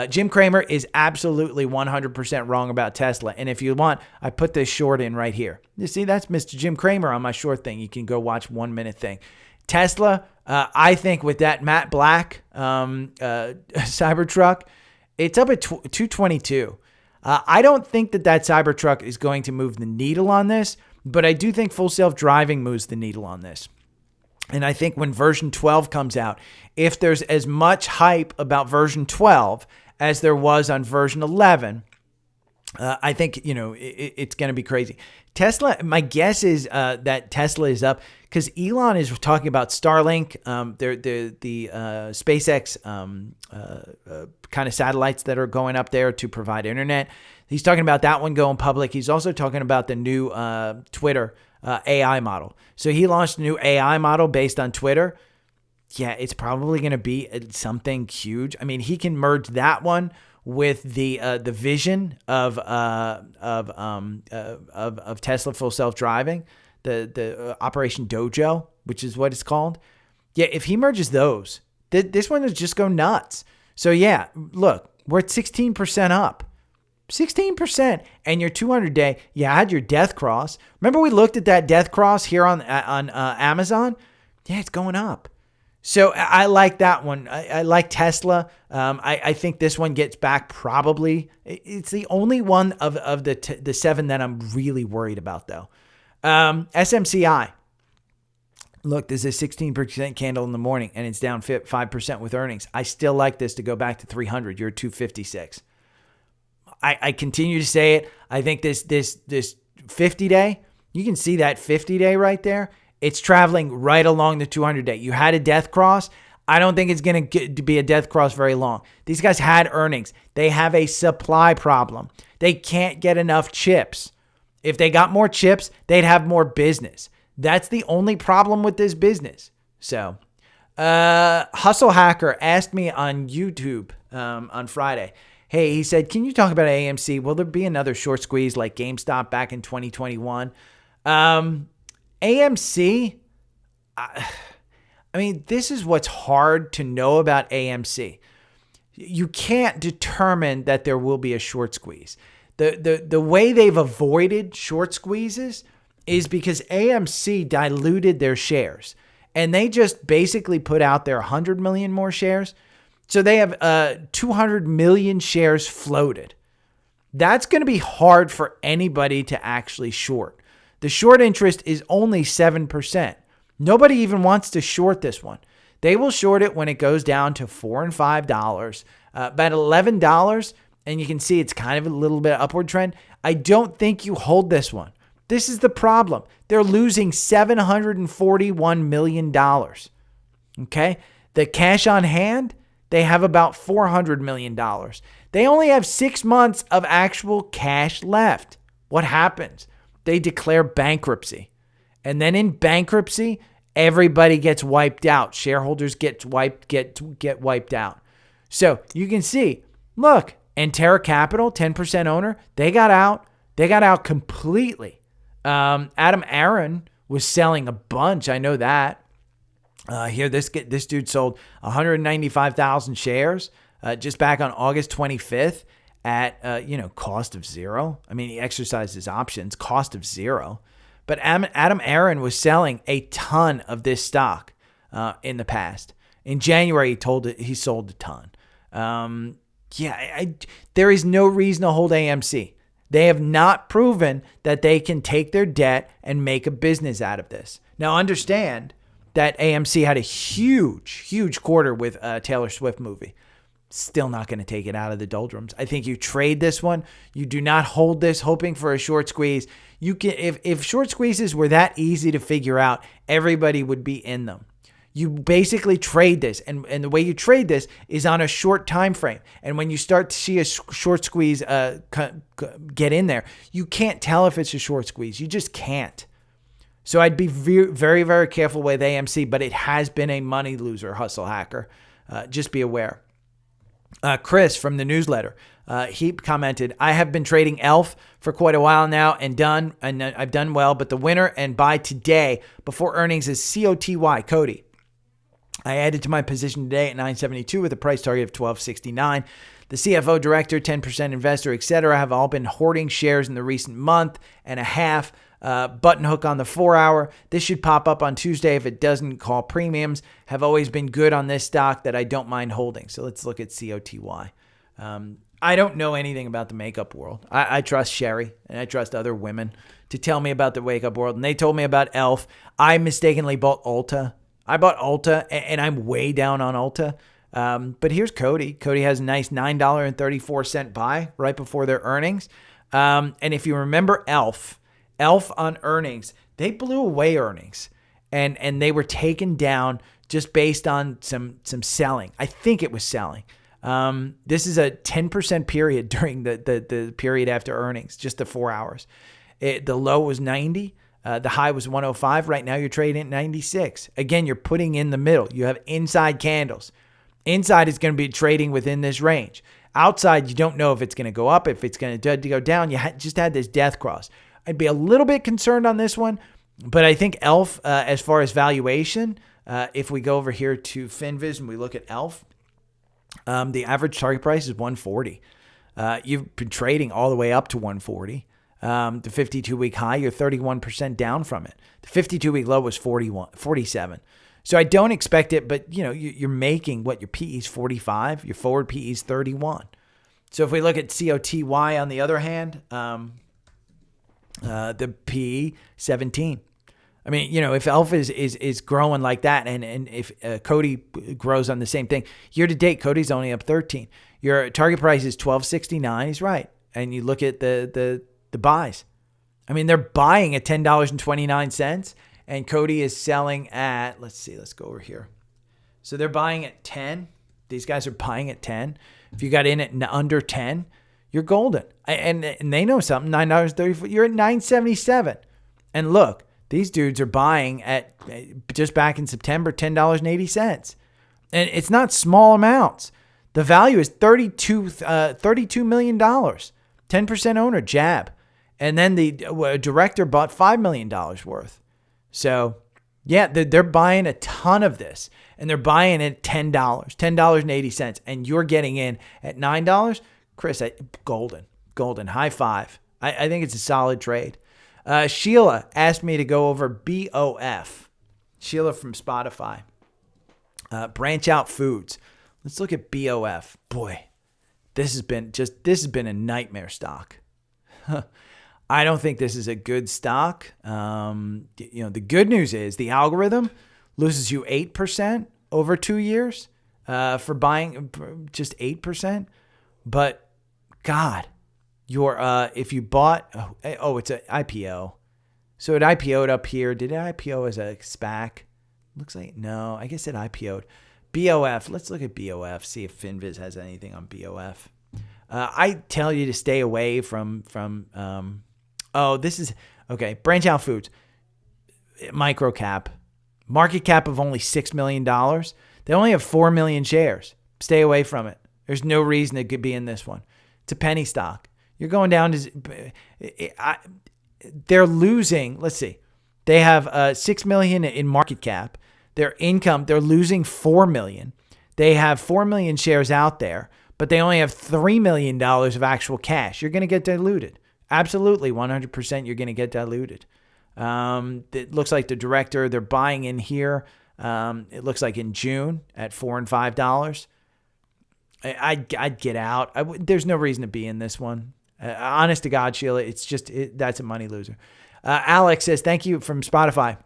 Jim Cramer is absolutely 100% wrong about Tesla. And if you want, I put this short in right here. You see, that's Mr. Jim Cramer on my short thing. You can go watch 1 minute thing. Tesla, I think with that matte black Cybertruck, it's up at 222. I don't think that Cybertruck is going to move the needle on this, but I do think full self-driving moves the needle on this. And I think when version 12 comes out, if there's as much hype about version 12 as there was on version 11, I think, it's going to be crazy. Tesla, my guess is that Tesla is up because Elon is talking about Starlink, the SpaceX kind of satellites that are going up there to provide internet. He's talking about that one going public. He's also talking about the new Twitter AI model. So he launched a new AI model based on Twitter. Yeah, it's probably going to be something huge. I mean, he can merge that one with the vision of Tesla full self-driving, the Operation Dojo, which is what it's called. Yeah, if he merges those, this one will just go nuts. So yeah, look, we're at 16% up. 16%, and your 200-day, you had your death cross. Remember we looked at that death cross here on Amazon? Yeah, it's going up. So I like that one. I like Tesla. I think this one gets back probably. It's the only one of the seven that I'm really worried about, though. SMCI. Look, there's a 16% candle in the morning, and it's down 5% with earnings. I still like this to go back to 300. You're at 256. I continue to say it. I think this 50-day, you can see that 50-day right there. It's traveling right along the 200-day. You had a death cross. I don't think it's going to be a death cross very long. These guys had earnings. They have a supply problem. They can't get enough chips. If they got more chips, they'd have more business. That's the only problem with this business. So, Hustle Hacker asked me on YouTube on Friday, hey, he said, can you talk about AMC? Will there be another short squeeze like GameStop back in 2021? AMC, I mean, this is what's hard to know about AMC. You can't determine that there will be a short squeeze. The way they've avoided short squeezes is because AMC diluted their shares. And they just basically put out their 100 million more shares. So they have 200 million shares floated. That's going to be hard for anybody to actually short. The short interest is only 7%. Nobody even wants to short this one. They will short it when it goes down to $4 and $5. About $11, and you can see it's kind of a little bit upward trend. I don't think you hold this one. This is the problem. They're losing $741 million. Okay? The cash on hand, they have about $400 million. They only have 6 months of actual cash left. What happens? They declare bankruptcy. And then in bankruptcy, everybody gets wiped out. Shareholders get wiped out. So you can see, look, Antera Capital, 10% owner, they got out. They got out completely. Adam Aaron was selling a bunch. I know that. Here, this dude sold 195,000 shares just back on August 25th at, cost of zero. I mean, he exercised his options, cost of zero. But Adam Aron was selling a ton of this stock in the past. In January, he sold a ton. There is no reason to hold AMC. They have not proven that they can take their debt and make a business out of this. Now, understand that AMC had a huge quarter with a Taylor Swift movie. Still not going to take it out of the doldrums. I think you trade this one. You do not hold this hoping for a short squeeze. You can, if short squeezes were that easy to figure out, everybody would be in them. You basically trade this, and the way you trade this is on a short time frame. And when you start to see a short squeeze get in there, you can't tell if it's a short squeeze. You just can't. So I'd be very, very careful with AMC, but it has been a money loser, hustle hacker. Just be aware. Chris from the newsletter, he commented, I have been trading ELF for quite a while now and I've done well, but the winner and buy today before earnings is COTY, Cody. I added to my position today at 972 with a price target of 1269. The CFO, director, 10% investor, etc. have all been hoarding shares in the recent month and a half. Button hook on the 4-hour. This should pop up on Tuesday if it doesn't call premiums. Have always been good on this stock that I don't mind holding. So let's look at COTY. I don't know anything about the makeup world. I trust Sherry and I trust other women to tell me about the makeup world. And they told me about ELF. I mistakenly bought Ulta. I bought Ulta and I'm way down on Ulta. But here's Cody. Cody has a nice $9.34 buy right before their earnings. And if you remember ELF on earnings, they blew away earnings and they were taken down just based on some selling. I think it was selling. This is a 10% period during the period after earnings, just the 4 hours. The low was 90. The high was 105. Right now you're trading at 96. Again, you're putting in the middle. You have inside candles. Inside is going to be trading within this range. Outside, you don't know if it's going to go up, if it's going to go down. You just had this death cross. I'd be a little bit concerned on this one, but I think ELF, as far as valuation, if we go over here to FinViz and we look at ELF, the average target price is 140. You've been trading all the way up to 140. The 52-week high, you're 31% down from it. The 52-week low was 47. So I don't expect it, but you're making your PE is 45, your forward PE is 31. So if we look at COTY on the other hand, the PE 17. I mean, if ELF is growing like that, and if Cody grows on the same thing, year to date, Cody's only up 13. Your target price is 1269. He's right, and you look at the buys. I mean, they're buying at $10.29, and Cody is selling at. Let's go over here. So they're buying at 10. These guys are buying at 10. If you got in at under 10, you're golden. And they know something. $9.34. You're at 977. And look. These dudes are buying at, just back in September, $10.80. And it's not small amounts. The value is $32 million. 10% owner, Jab. And then the director bought $5 million worth. So, yeah, they're buying a ton of this. And they're buying it at $10, $10.80. And you're getting in at $9. Chris, golden, high five. I think it's a solid trade. Sheila asked me to go over BOF. Sheila from Spotify. Branch Out Foods. Let's look at BOF. Boy, this has been a nightmare stock. I don't think this is a good stock. The good news is the algorithm loses you 8% over 2 years for buying just 8%. But God, if you bought, it's an IPO. So it IPO'd up here. Did it IPO as a SPAC? Looks like, no, I guess it IPO'd. BOF, let's look at BOF, see if FinViz has anything on BOF. I tell you to stay away from Branch Out Foods. Micro cap. Market cap of only $6 million. They only have 4 million shares. Stay away from it. There's no reason it could be in this one. It's a penny stock. You're going down to, they're losing, let's see. They have $6 million in market cap. Their income, they're losing $4 million. They have 4 million shares out there, but they only have $3 million of actual cash. You're going to get diluted. Absolutely, 100% you're going to get diluted. It looks like the director, they're buying in here. It looks like in June at $4 and $5. I'd get out. There's no reason to be in this one. Honest to God, Sheila, it's just, that's a money loser. Alex says, thank you from Spotify.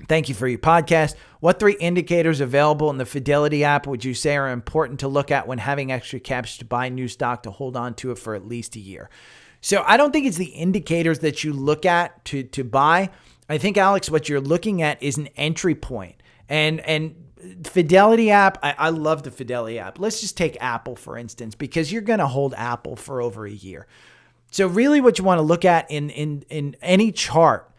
Thank you for your podcast. What 3 indicators available in the Fidelity app would you say are important to look at when having extra cash to buy new stock to hold on to it for at least a year? So I don't think it's the indicators that you look at to buy. I think, Alex, what you're looking at is an entry point. And Fidelity app, I love the Fidelity app. Let's just take Apple, for instance, because you're going to hold Apple for over a year. So really what you want to look at in any chart,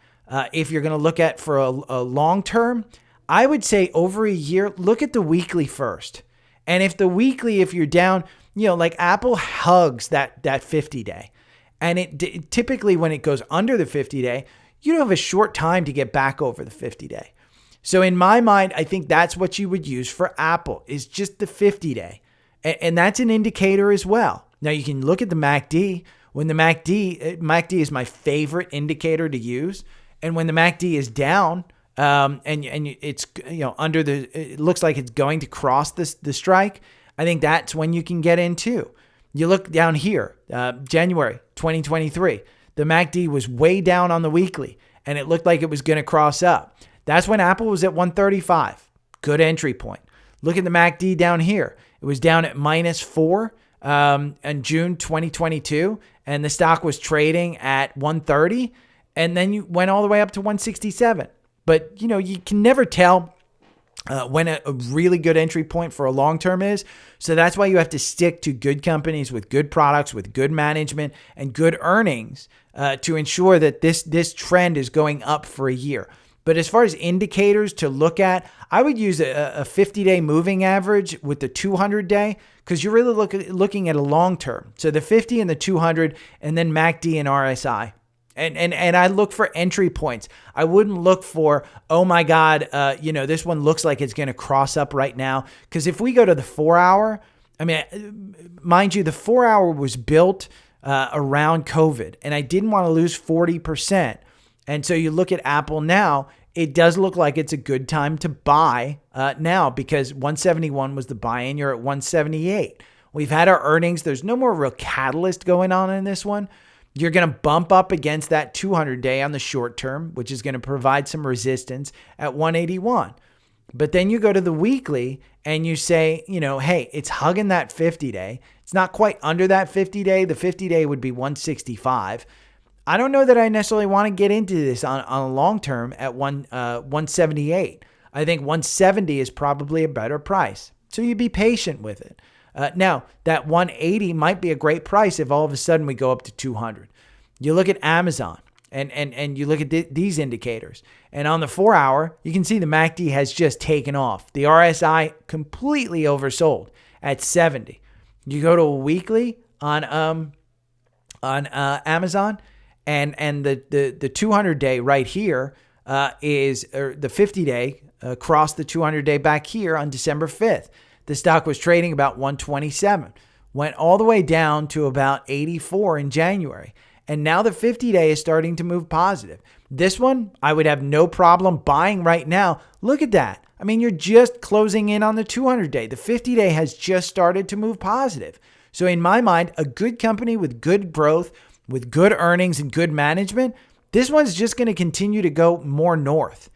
if you're going to look at for a long term, I would say over a year, look at the weekly first. And if the weekly, if you're down, like Apple hugs that 50-day. And it typically when it goes under the 50-day, you have a short time to get back over the 50-day. So in my mind, I think that's what you would use for Apple is just the 50-day. And that's an indicator as well. Now you can look at the MACD. When the MACD is my favorite indicator to use. And when the MACD is down, and it's under it looks like it's going to cross the strike, I think that's when you can get in too. You look down here, January 2023, the MACD was way down on the weekly and it looked like it was going to cross up. That's when Apple was at 135. Good entry point. Look at the MACD down here. It was down at -4 in June 2022 and the stock was trading at 130 and then you went all the way up to 167. But, you can never tell when a really good entry point for a long term is. So that's why you have to stick to good companies with good products, with good management and good earnings to ensure that this trend is going up for a year. But as far as indicators to look at, I would use a 50-day moving average with the 200-day because you're really looking at a long term. So the 50 and the 200 and then MACD and RSI. And I look for entry points. I wouldn't look for, oh my God, this one looks like it's going to cross up right now. Because if we go to the 4-hour, mind you, the 4-hour was built around COVID, and I didn't want to lose 40%. And so you look at Apple now, it does look like it's a good time to buy now because 171 was the buy-in. You're at 178. We've had our earnings. There's no more real catalyst going on in this one. You're going to bump up against that 200-day on the short term, which is going to provide some resistance at 181. But then you go to the weekly and you say, hey, it's hugging that 50-day. It's not quite under that 50-day. The 50-day would be 165. I don't know that I necessarily want to get into this on a long term at 178. I think 170 is probably a better price. So you be patient with it. Now, that 180 might be a great price if all of a sudden we go up to 200. You look at Amazon and you look at these indicators. And on the 4-hour, you can see the MACD has just taken off. The RSI completely oversold at 70. You go to a weekly on Amazon and the 200-day right here is the 50-day crossed the 200-day back here on December 5th. The stock was trading about 127, went all the way down to about 84 in January. And now the 50-day is starting to move positive. This one, I would have no problem buying right now. Look at that. You're just closing in on the 200-day. The 50-day has just started to move positive. So in my mind, a good company with good growth, with good earnings and good management, this one's just going to continue to go more north.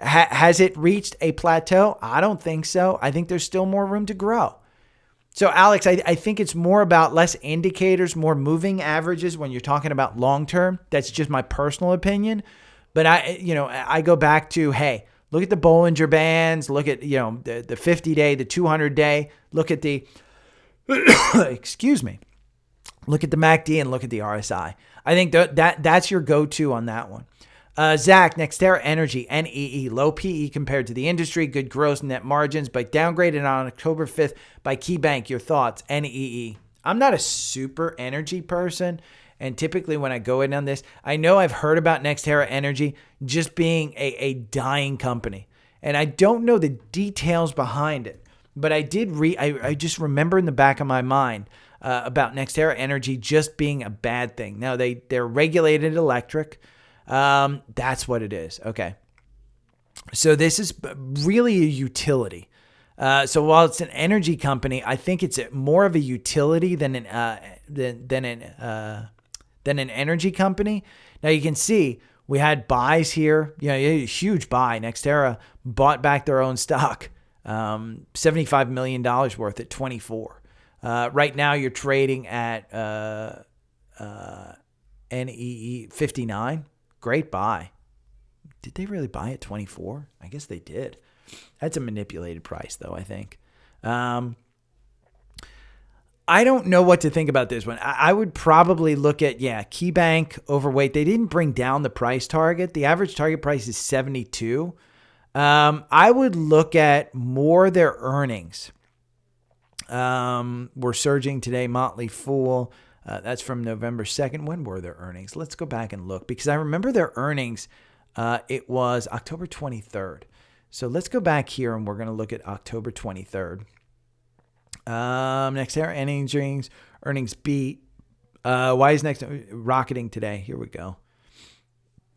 Has it reached a plateau? I don't think so. I think there's still more room to grow. So Alex, I think it's more about less indicators, more moving averages when you're talking about long-term. That's just my personal opinion. But I go back to, hey, look at the Bollinger Bands, look at, the 50-day, the 200-day, look at the, excuse me, look at the MACD and look at the RSI. I think that's your go-to on that one. Zach, NextEra Energy, NEE, low PE compared to the industry, good gross net margins, but downgraded on October 5th by KeyBank. Your thoughts, NEE. I'm not a super energy person, and typically when I go in on this, I know I've heard about NextEra Energy just being a dying company, and I don't know the details behind it. but I did I just remember in the back of my mind about NextEra Energy just being a bad thing. Now they're regulated electric. That's what it is. Okay. So this is really a utility. So while it's an energy company, I think it's more of a utility than an energy company. Now you can see we had buys here. A huge buy. NextEra bought back their own stock, $75 million worth at 24. Right now you're trading at NEE 59. Great buy. Did they really buy at 24? I guess they did. That's a manipulated price, though, I think. I don't know what to think about this one. I would probably look at, KeyBank overweight. They didn't bring down the price target. The average target price is 72. I would look at more their earnings. We're surging today. Motley Fool. That's from November 2nd. When were their earnings? Let's go back and look because I remember their earnings. It was October 23rd. So let's go back here and we're going to look at October 23rd. NextEra earnings beat. Why is Next rocketing today? Here we go.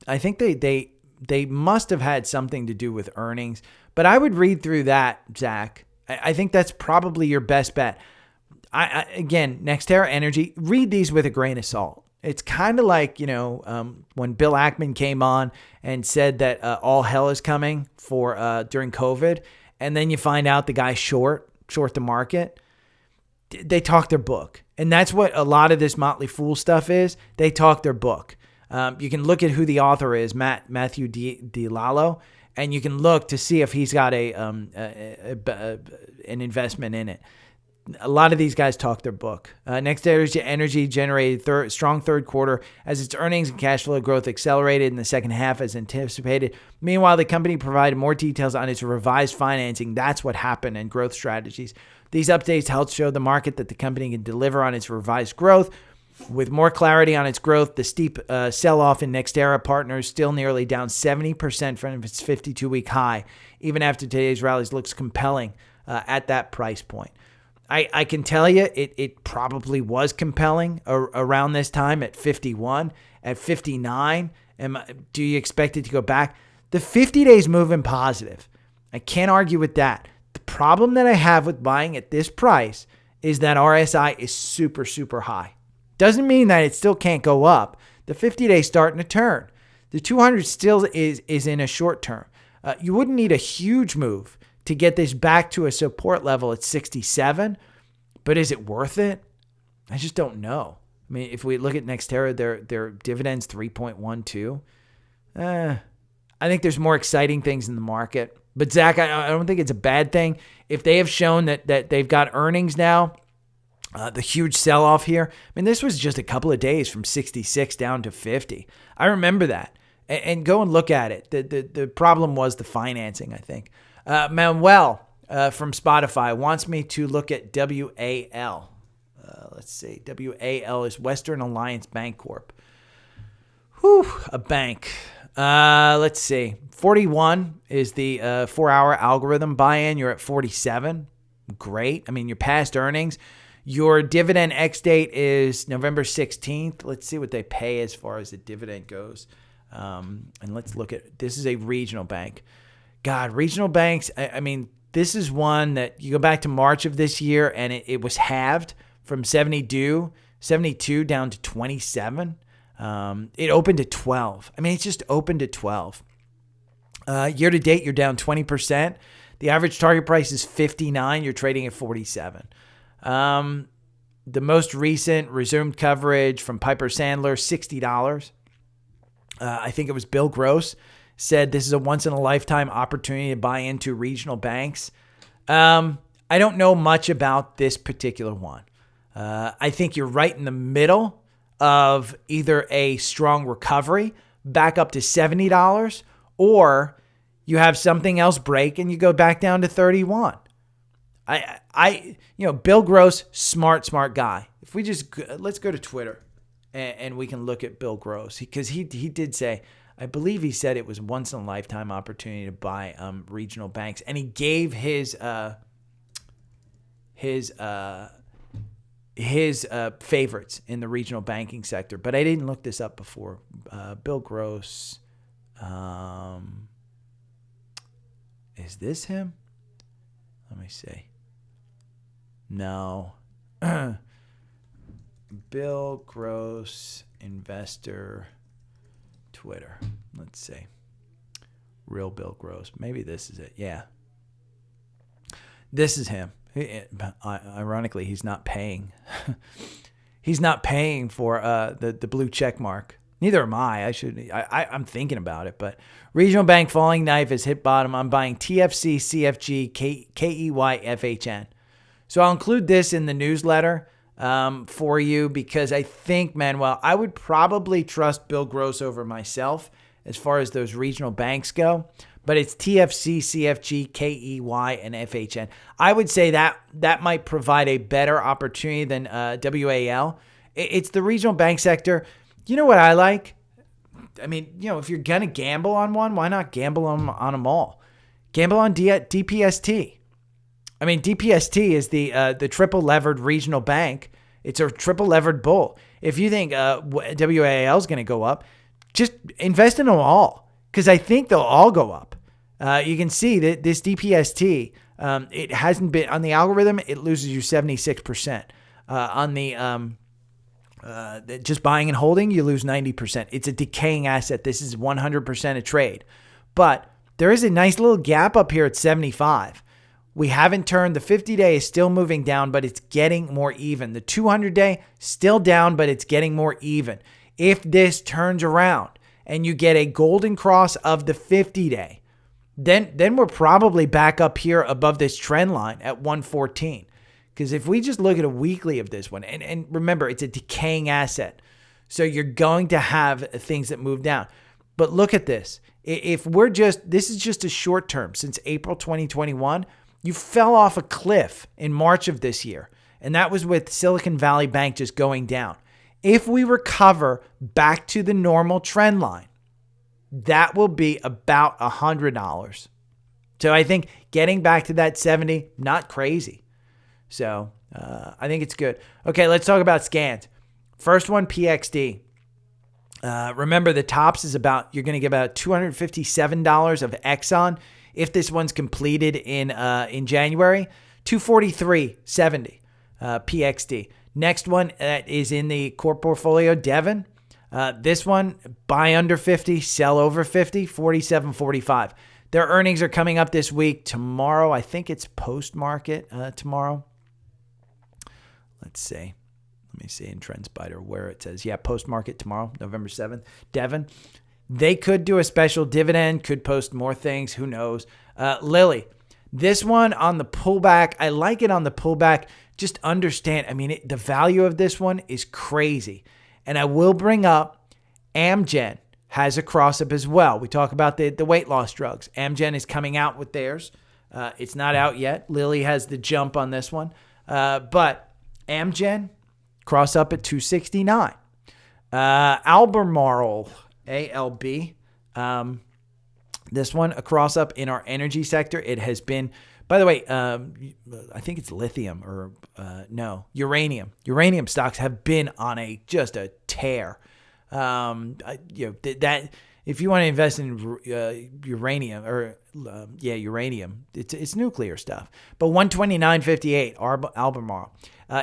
I think they must have had something to do with earnings, but I would read through that, Zach. I think that's probably your best bet. Again, NextEra Energy, read these with a grain of salt. It's kind of like, when Bill Ackman came on and said that all hell is coming for during COVID, and then you find out the guy short the market. They talk their book. And that's what a lot of this Motley Fool stuff is. They talk their book. You can look at who the author is, Matthew DiLallo, and you can look to see if he's got an investment in it. A lot of these guys talk their book. NextEra Energy generated strong third quarter as its earnings and cash flow growth accelerated in the second half as anticipated. Meanwhile, the company provided more details on its revised financing. That's what happened and growth strategies. These updates helped show the market that the company can deliver on its revised growth. With more clarity on its growth, the steep sell-off in NextEra Partners still nearly down 70% from its 52-week high. Even after today's rallies looks compelling at that price point. I can tell you it probably was compelling around this time at 51, at 59. Do you expect it to go back? The 50 days moving positive. I can't argue with that. The problem that I have with buying at this price is that RSI is super, super high. Doesn't mean that it still can't go up. The 50-day starting to turn. The 200 still is in a short term. You wouldn't need a huge move to get this back to a support level at 67, but is it worth it? I just don't know. I mean, if we look at NextEra, their dividends 3.12. I think there's more exciting things in the market. But Zach, I don't think it's a bad thing. If they have shown that they've got earnings now, the huge sell-off here, I mean, this was just a couple of days from 66 down to 50. I remember that. And go and look at it. The problem was the financing, I think. Manuel from Spotify wants me to look at WAL. Let's see. WAL is Western Alliance Bancorp. Whew, a bank. Let's see. 41 is the 4-hour algorithm buy-in. You're at 47. Great. I mean, your past earnings. Your dividend X date is November 16th. Let's see what they pay as far as the dividend goes. And let's look at, this is a regional bank. God, regional banks, I mean, this is one that you go back to March of this year and it was halved from 72 down to 27. It opened at 12. I mean, it's just opened at 12. Year to date, you're down 20%. The average target price is 59. You're trading at 47. The most recent resumed coverage from Piper Sandler, $60. I think it was Bill Gross said this is a once-in-a-lifetime opportunity to buy into regional banks. I don't know much about this particular one. I think you're right in the middle of either a strong recovery back up to $70 or you have something else break and you go back down to 31. Bill Gross, smart guy. If we just, let's go to Twitter and we can look at Bill Gross because he did say, I believe he said it was once in a lifetime opportunity to buy regional banks. And he gave his his favorites in the regional banking sector, but I didn't look this up before. Bill Gross. Is this him? Let me see. No. Bill Gross, investor, Twitter. Let's see. Real Bill Gross. Maybe this is it. Yeah. This is him. Ironically, he's not paying. He's not paying for the blue check mark. Neither am I. I'm thinking about it, but regional bank falling knife has hit bottom. I'm buying TFC, CFG, KEY, FHN. So I'll include this in the newsletter for you because I think, Manuel, I would probably trust Bill Gross over myself as far as those regional banks go. But it's TFC, CFG, KEY, and FHN. I would say that might provide a better opportunity than WAL. It's the regional bank sector. You know what I like? I mean, if you're going to gamble on one, why not gamble on them all? Gamble on DPST. I mean, DPST is the triple levered regional bank. It's a triple levered bull. If you think WAL is going to go up, just invest in them all because I think they'll all go up. You can see that this DPST, it hasn't been on the algorithm. It loses you 76%. On the just buying and holding, you lose 90%. It's a decaying asset. This is 100% a trade. But there is a nice little gap up here at 75. We haven't turned. The 50-day is still moving down, but it's getting more even. The 200-day still down, but it's getting more even. If this turns around and you get a golden cross of the 50-day, then we're probably back up here above this trend line at 114. Because if we just look at a weekly of this one, and remember, it's a decaying asset. So you're going to have things that move down. But look at this. If this is just a short term, since April 2021, you fell off a cliff in March of this year. And that was with Silicon Valley Bank just going down. If we recover back to the normal trend line, that will be about $100. So I think getting back to that 70, not crazy. So I think it's good. Okay, let's talk about scans. First one, PXD. Remember, the tops is you're going to get about $257 of Exxon. If this one's completed in January, $243.70 PXD. Next one that is in the core portfolio, Devon. This one, buy under 50, sell over 50, 47.45. Their earnings are coming up this week. Tomorrow, I think it's post-market tomorrow. Let's see. Let me see in TrendSpider where it says, post-market tomorrow, November 7th. Devon. They could do a special dividend, could post more things. Who knows? Lilly. This one on the pullback, I like it on the pullback. Just understand, the value of this one is crazy. And I will bring up AMZN has a cross-up as well. We talk about the weight loss drugs. AMZN is coming out with theirs. It's not out yet. Lilly has the jump on this one. But AMZN, cross up at 269. Albemarle, ALB. This one, a cross up in our energy sector. It has been, by the way, I think it's lithium or uranium. Uranium stocks have been on just a tear. That if you want to invest in uranium uranium, it's nuclear stuff. But 129.58, Albemarle.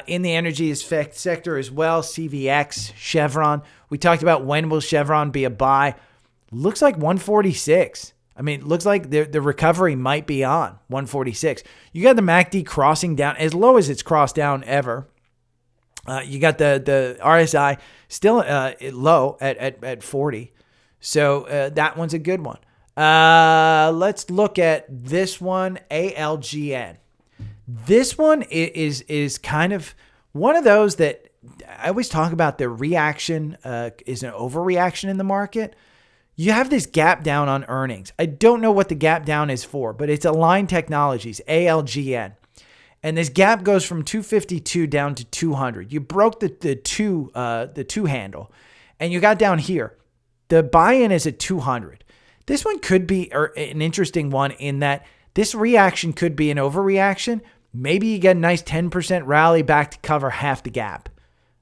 In the energy sector as well, CVX, Chevron. We talked about when will Chevron be a buy. Looks like 146. It looks like the recovery might be on 146. You got the MACD crossing down as low as it's crossed down ever. You got the RSI still low at 40. So that one's a good one. Let's look at this one, ALGN. This one is kind of one of those that I always talk about. The reaction is an overreaction in the market. You have this gap down on earnings. I don't know what the gap down is for, but it's Align Technologies, ALGN. And this gap goes from 252 down to 200. You broke the two handle, and you got down here. The buy-in is at 200. This one could be an interesting one in that this reaction could be an overreaction, maybe you get a nice 10% rally back to cover half the gap.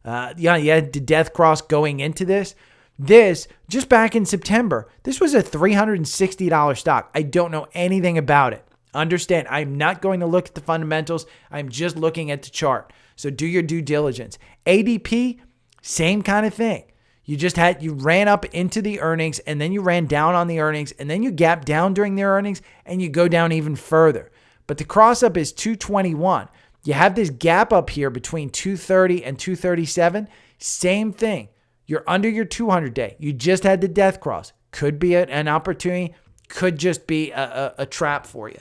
You had the death cross going into this. This, just back in September, this was a $360 stock. I don't know anything about it. Understand, I'm not going to look at the fundamentals. I'm just looking at the chart. So do your due diligence. ADP, same kind of thing. You ran up into the earnings, and then you ran down on the earnings, and then you gapped down during their earnings, and you go down even further. But the cross up is 221. You have this gap up here between 230 and 237. Same thing. You're under your 200-day. You just had the death cross. Could be an opportunity. Could just be a trap for you.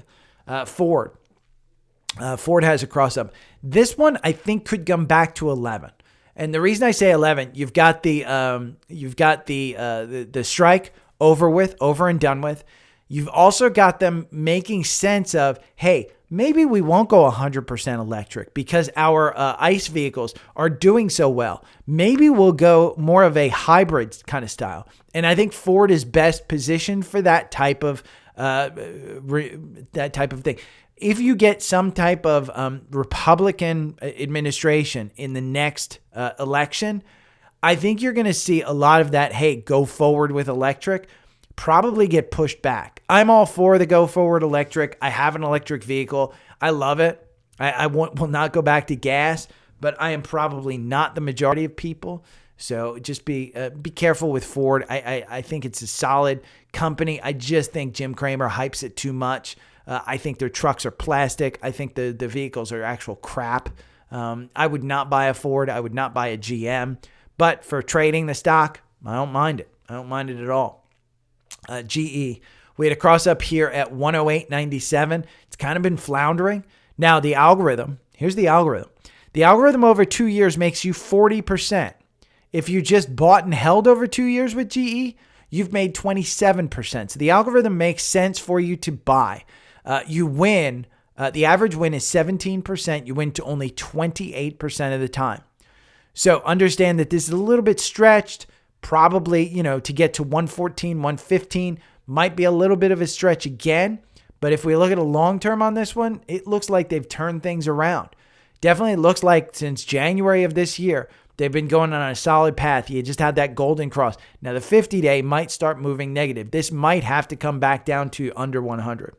Ford. Ford has a cross up. This one I think could come back to 11. And the reason I say 11, you've got the strike over and done with. You've also got them making sense of, hey, maybe we won't go 100% electric because our ICE vehicles are doing so well. Maybe we'll go more of a hybrid kind of style. And I think Ford is best positioned for that type of thing. If you get some type of Republican administration in the next election, I think you're going to see a lot of that, hey, go forward with electric, probably get pushed back. I'm all for the go forward electric. I have an electric vehicle. I love it. I will not go back to gas, but I am probably not the majority of people. So just be careful with Ford. I think it's a solid company. I just think Jim Cramer hypes it too much. I think their trucks are plastic. I think the vehicles are actual crap. I would not buy a Ford. I would not buy a GM. But for trading the stock, I don't mind it. I don't mind it at all. GE. We had a cross up here at 108.97. It's kind of been floundering. Now the algorithm, here's the algorithm. The algorithm over 2 years makes you 40%. If you just bought and held over 2 years with GE, you've made 27%. So the algorithm makes sense for you to buy. You win. The average win is 17%. You win to only 28% of the time. So understand that this is a little bit stretched. Probably, to get to 114, 115 might be a little bit of a stretch again. But if we look at a long term on this one, it looks like they've turned things around. Definitely looks like since January of this year, they've been going on a solid path. You just had that golden cross. Now the 50-day might start moving negative. This might have to come back down to under 100.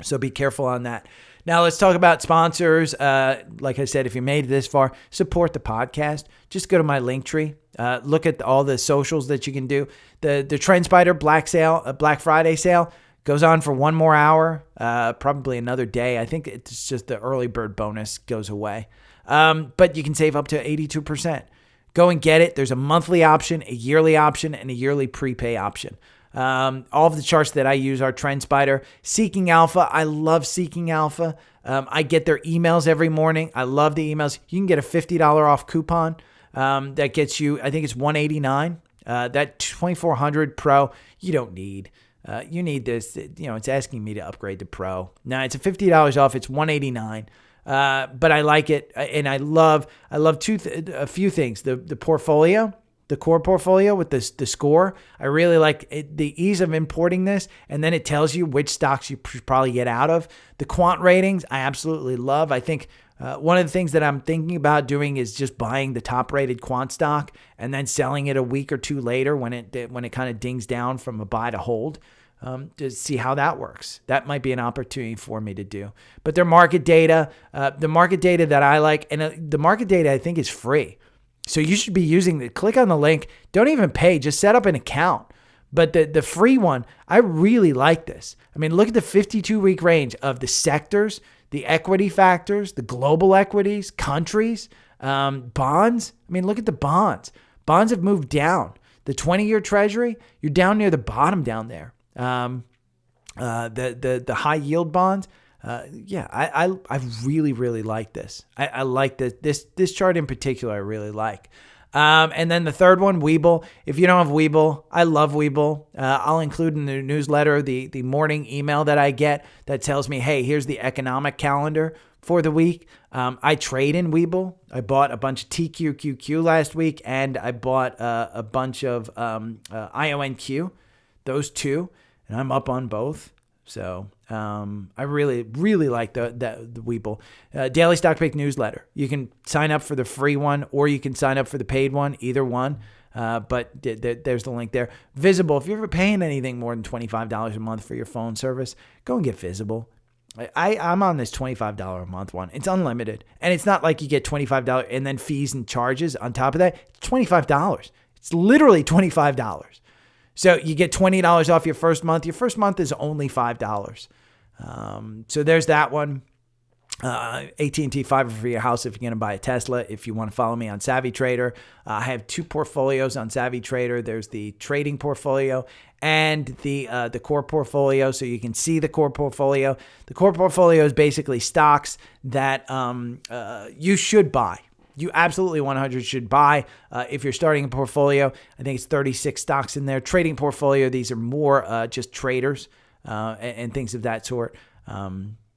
So be careful on that. Now let's talk about sponsors. Like I said, if you made it this far, support the podcast. Just go to my link tree. Look at all the socials that you can do. The TrendSpider Black Friday sale goes on for one more hour, probably another day. I think it's just the early bird bonus goes away. But you can save up to 82%. Go and get it. There's a monthly option, a yearly option, and a yearly prepay option. All of the charts that I use are TrendSpider. Seeking Alpha. I love Seeking Alpha. I get their emails every morning. I love the emails. You can get a $50 off coupon that gets you, I think it's $189. That 2400 Pro, you don't need. You need this. It's asking me to upgrade to Pro. Now it's a $50 off. It's $189. But I like it, and I love a few things. The portfolio. The core portfolio with the score, I really like it, the ease of importing this, and then it tells you which stocks you should probably get out of. The quant ratings, I absolutely love. I think one of the things that I'm thinking about doing is just buying the top-rated quant stock and then selling it a week or two later when it kind of dings down from a buy to hold. To see how that works. That might be an opportunity for me to do. But their market data, the market data that I like, and the market data I think is free. So you should be using the, click on the link. Don't even pay, just set up an account. But the free one, I really like this. I mean, look at the 52-week range of the sectors, the equity factors, the global equities, countries, bonds. I mean, look at the bonds. Bonds have moved down. The 20-year treasury, you're down near the bottom down there. The high yield bonds. I really, really like this. I like this chart in particular. I really like. And then the third one, Webull. If you don't have Webull, I love Webull. I'll include in the newsletter the morning email that I get that tells me, hey, here's the economic calendar for the week. I trade in Webull. I bought a bunch of TQQQ last week, and I bought a bunch of IONQ, those two, and I'm up on both. So I really like the Weeble. Daily Stock Pick newsletter. You can sign up for the free one or you can sign up for the paid one, either one. But there's the link there. Visible. If you're ever paying anything more than $25 a month for your phone service, go and get Visible. I'm on this $25 a month one. It's unlimited. And it's not like you get $25 and then fees and charges on top of that. It's $25. It's literally $25. So you get $20 off your first month. Your first month is only $5. So there's that one. AT&T fiber for your house if you're going to buy a Tesla. If you want to follow me on Savvy Trader, I have 2 portfolios on Savvy Trader. There's the trading portfolio and the core portfolio, so you can see the core portfolio. The core portfolio is basically stocks that you should buy. You absolutely 100 should buy. If you're starting a portfolio, I think it's 36 stocks in there. Trading portfolio, these are more just traders and things of that sort. I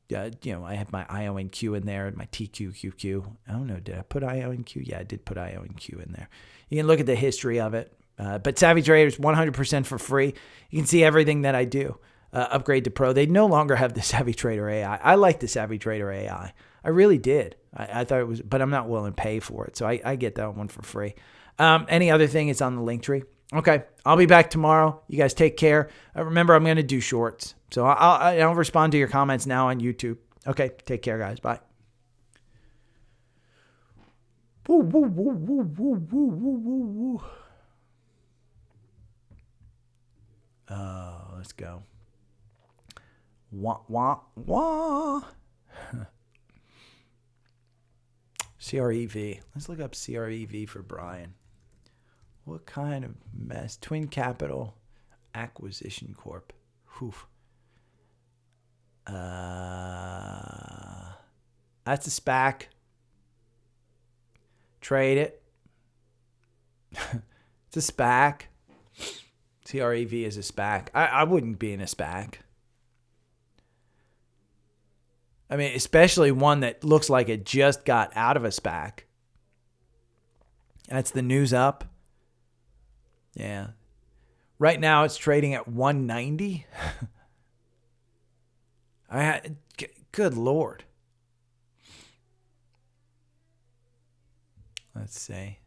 have my IONQ in there and my TQQQ. I don't know, did I put IONQ? Yeah, I did put IONQ in there. You can look at the history of it. But Savvy Trader is 100% for free. You can see everything that I do. Upgrade to Pro. They no longer have the Savvy Trader AI. I like the Savvy Trader AI. I really did. I thought it was, but I'm not willing to pay for it. So I get that one for free. Any other thing, it's on the link tree. Okay, I'll be back tomorrow. You guys take care. Remember, I'm going to do shorts. So I'll respond to your comments now on YouTube. Okay, take care, guys. Bye. Woo, woo, woo, woo, woo, woo, woo, woo. Let's go. Wah, wah, wah. CREV. Let's look up CREV for Brian. What kind of mess? Twin Capital Acquisition Corp. Oof. That's a SPAC. Trade it. It's a SPAC. CREV is a SPAC. I wouldn't be in a SPAC. I mean, especially one that looks like it just got out of a SPAC. That's the news up. Yeah. Right now it's trading at 190. Good Lord. Let's see.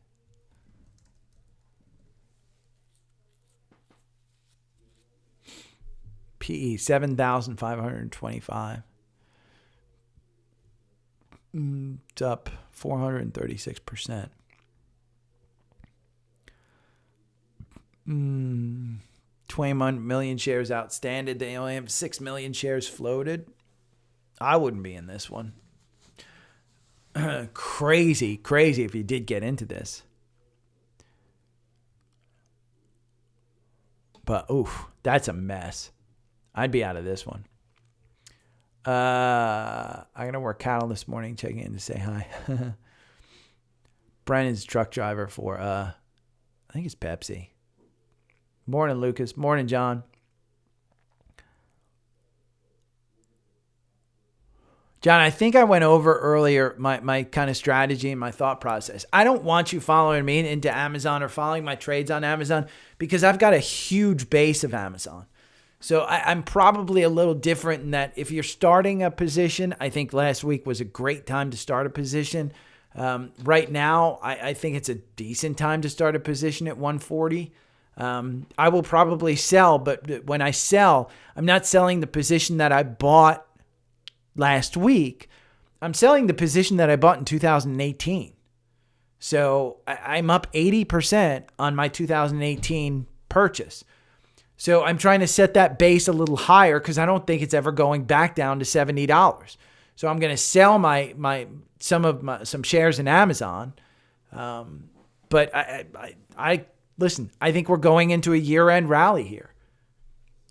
PE 7,525. It's up 436%. 21 million shares outstanding. They only have 6 million shares floated. I wouldn't be in this one. Crazy if you did get into this. But, oof, that's a mess. I'd be out of this one. I got to work cattle this morning, checking in to say hi. Brennan's truck driver for, I think it's Pepsi. Morning, Lucas. Morning, John. John, I think I went over earlier my kind of strategy and my thought process. I don't want you following me into Amazon or following my trades on Amazon because I've got a huge base of Amazon. So I'm probably a little different in that if you're starting a position, I think last week was a great time to start a position. Right now, I think it's a decent time to start a position at 140. I will probably sell, but when I sell, I'm not selling the position that I bought last week. I'm selling the position that I bought in 2018. So I'm up 80% on my 2018 purchase. So I'm trying to set that base a little higher because I don't think it's ever going back down to $70. So I'm going to sell some shares in Amazon. But I listen, I think we're going into a year-end rally here.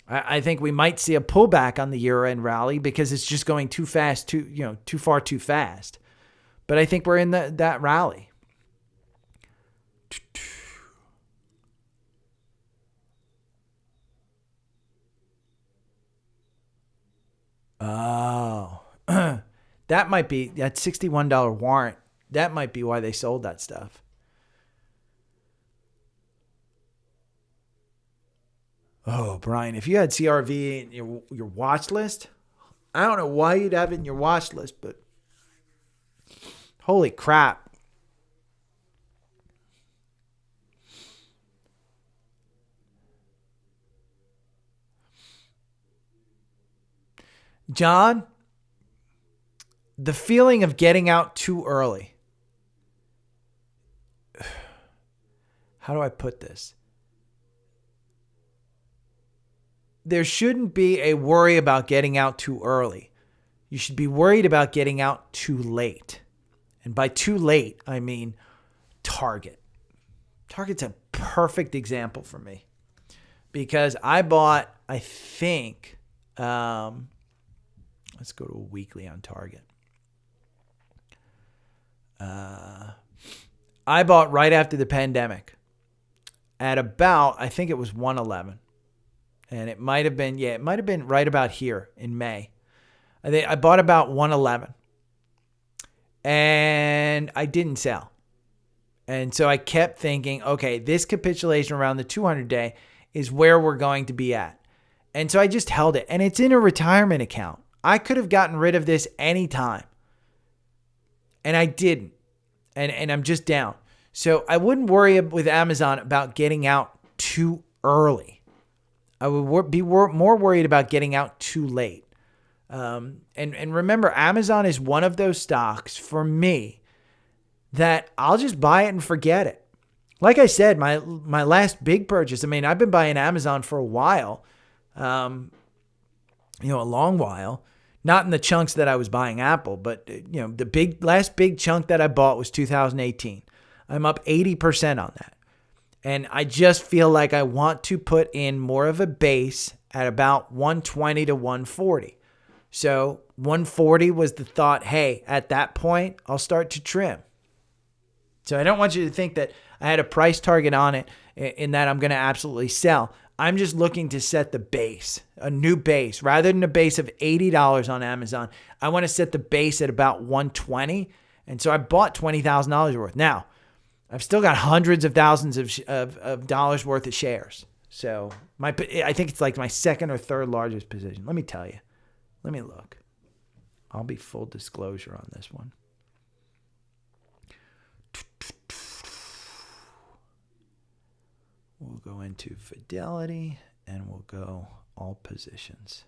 I think we might see a pullback on the year-end rally because it's just going too fast, too far too fast. But I think we're in that rally. Oh, that might be that $61 warrant. That might be why they sold that stuff. Oh, Brian, if you had CRV in your watch list, I don't know why you'd have it in your watch list, but holy crap. John, the feeling of getting out too early. How do I put this? There shouldn't be a worry about getting out too early. You should be worried about getting out too late. And by too late, I mean Target. Target's a perfect example for me because I bought, I think, let's go to a weekly on Target. I bought right after the pandemic at about, I think it was 111. And it might have been, it might have been right about here in May. I bought about 111. And I didn't sell. And so I kept thinking, okay, this capitulation around the 200-day is where we're going to be at. And so I just held it. And it's in a retirement account. I could have gotten rid of this anytime. And I didn't. And I'm just down. So I wouldn't worry with Amazon about getting out too early. I would be more worried about getting out too late. And remember, Amazon is one of those stocks for me that I'll just buy it and forget it. Like I said, my last big purchase, I mean, I've been buying Amazon for a while, a long while. Not in the chunks that I was buying Apple, but the last big chunk that I bought was 2018. I'm up 80% on that. And I just feel like I want to put in more of a base at about 120 to 140. So 140 was the thought, hey, at that point, I'll start to trim. So I don't want you to think that I had a price target on it in that I'm going to absolutely sell. I'm just looking to set the base, a new base. Rather than a base of $80 on Amazon, I want to set the base at about 120. And so I bought $20,000 worth. Now, I've still got hundreds of thousands of dollars worth of shares. So I think it's like my second or third largest position. Let me tell you. Let me look. I'll be full disclosure on this one. We'll go into Fidelity and we'll go all positions.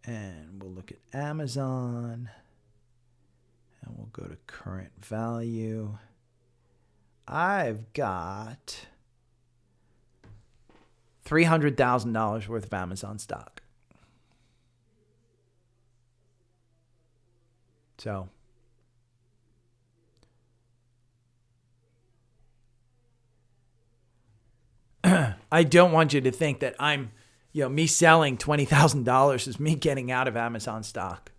And we'll look at Amazon and we'll go to current value. I've got $300,000 worth of Amazon stock. So I don't want you to think that I'm, me selling $20,000 is me getting out of Amazon stock.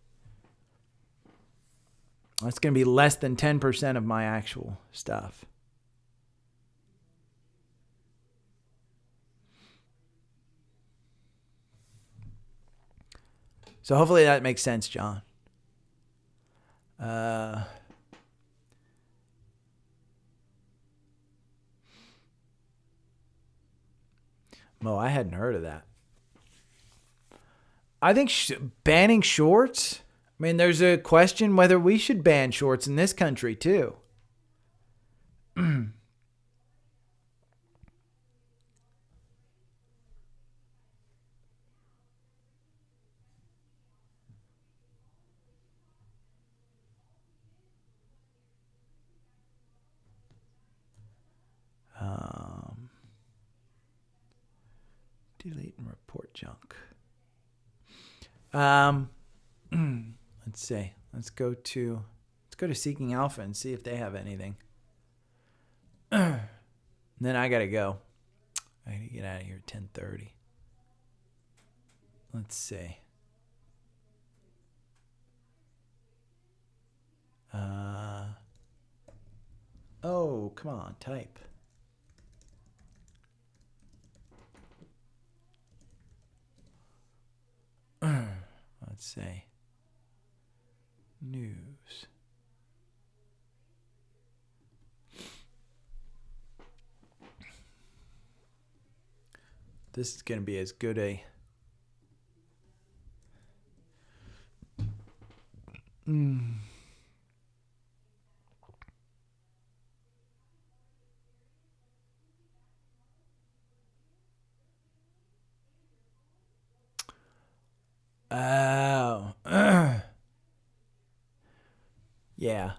That's going to be less than 10% of my actual stuff. So hopefully that makes sense, John. Mo, I hadn't heard of that. I think banning shorts. I mean, there's a question whether we should ban shorts in this country too. Delete and report junk. Let's see. Let's go to Seeking Alpha and see if they have anything. Then I gotta go. I gotta get out of here at 10:30. Let's see. Oh, come on, type. Let's say news. This is going to be as good a Oh. Yeah.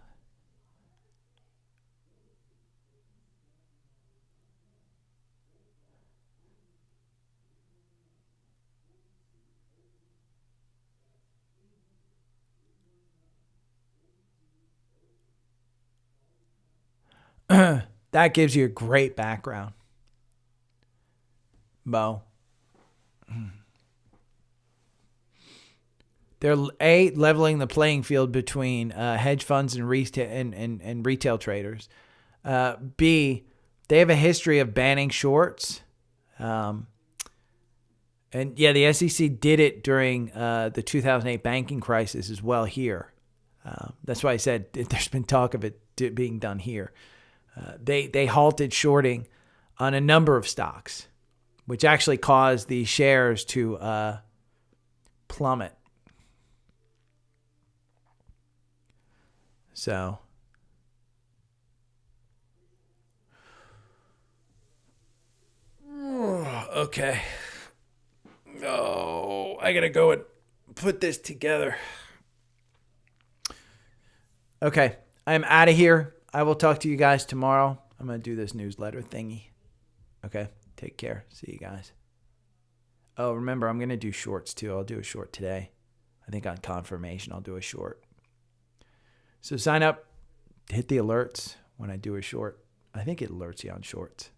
That gives you a great background, Mo. They're leveling the playing field between hedge funds and retail traders. B, they have a history of banning shorts. And yeah, the SEC did it during the 2008 banking crisis as well here. That's why I said there's been talk of it being done here. They halted shorting on a number of stocks, which actually caused the shares to plummet. So, okay. Oh, I gotta go and put this together. Okay, I'm out of here. I will talk to you guys tomorrow. I'm gonna do this newsletter thingy. Okay, take care. See you guys. Oh, remember, I'm gonna do shorts too. I'll do a short today. I think on confirmation, I'll do a short. So sign up, hit the alerts when I do a short. I think it alerts you on shorts.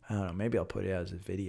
I don't know. Maybe I'll put it as a video.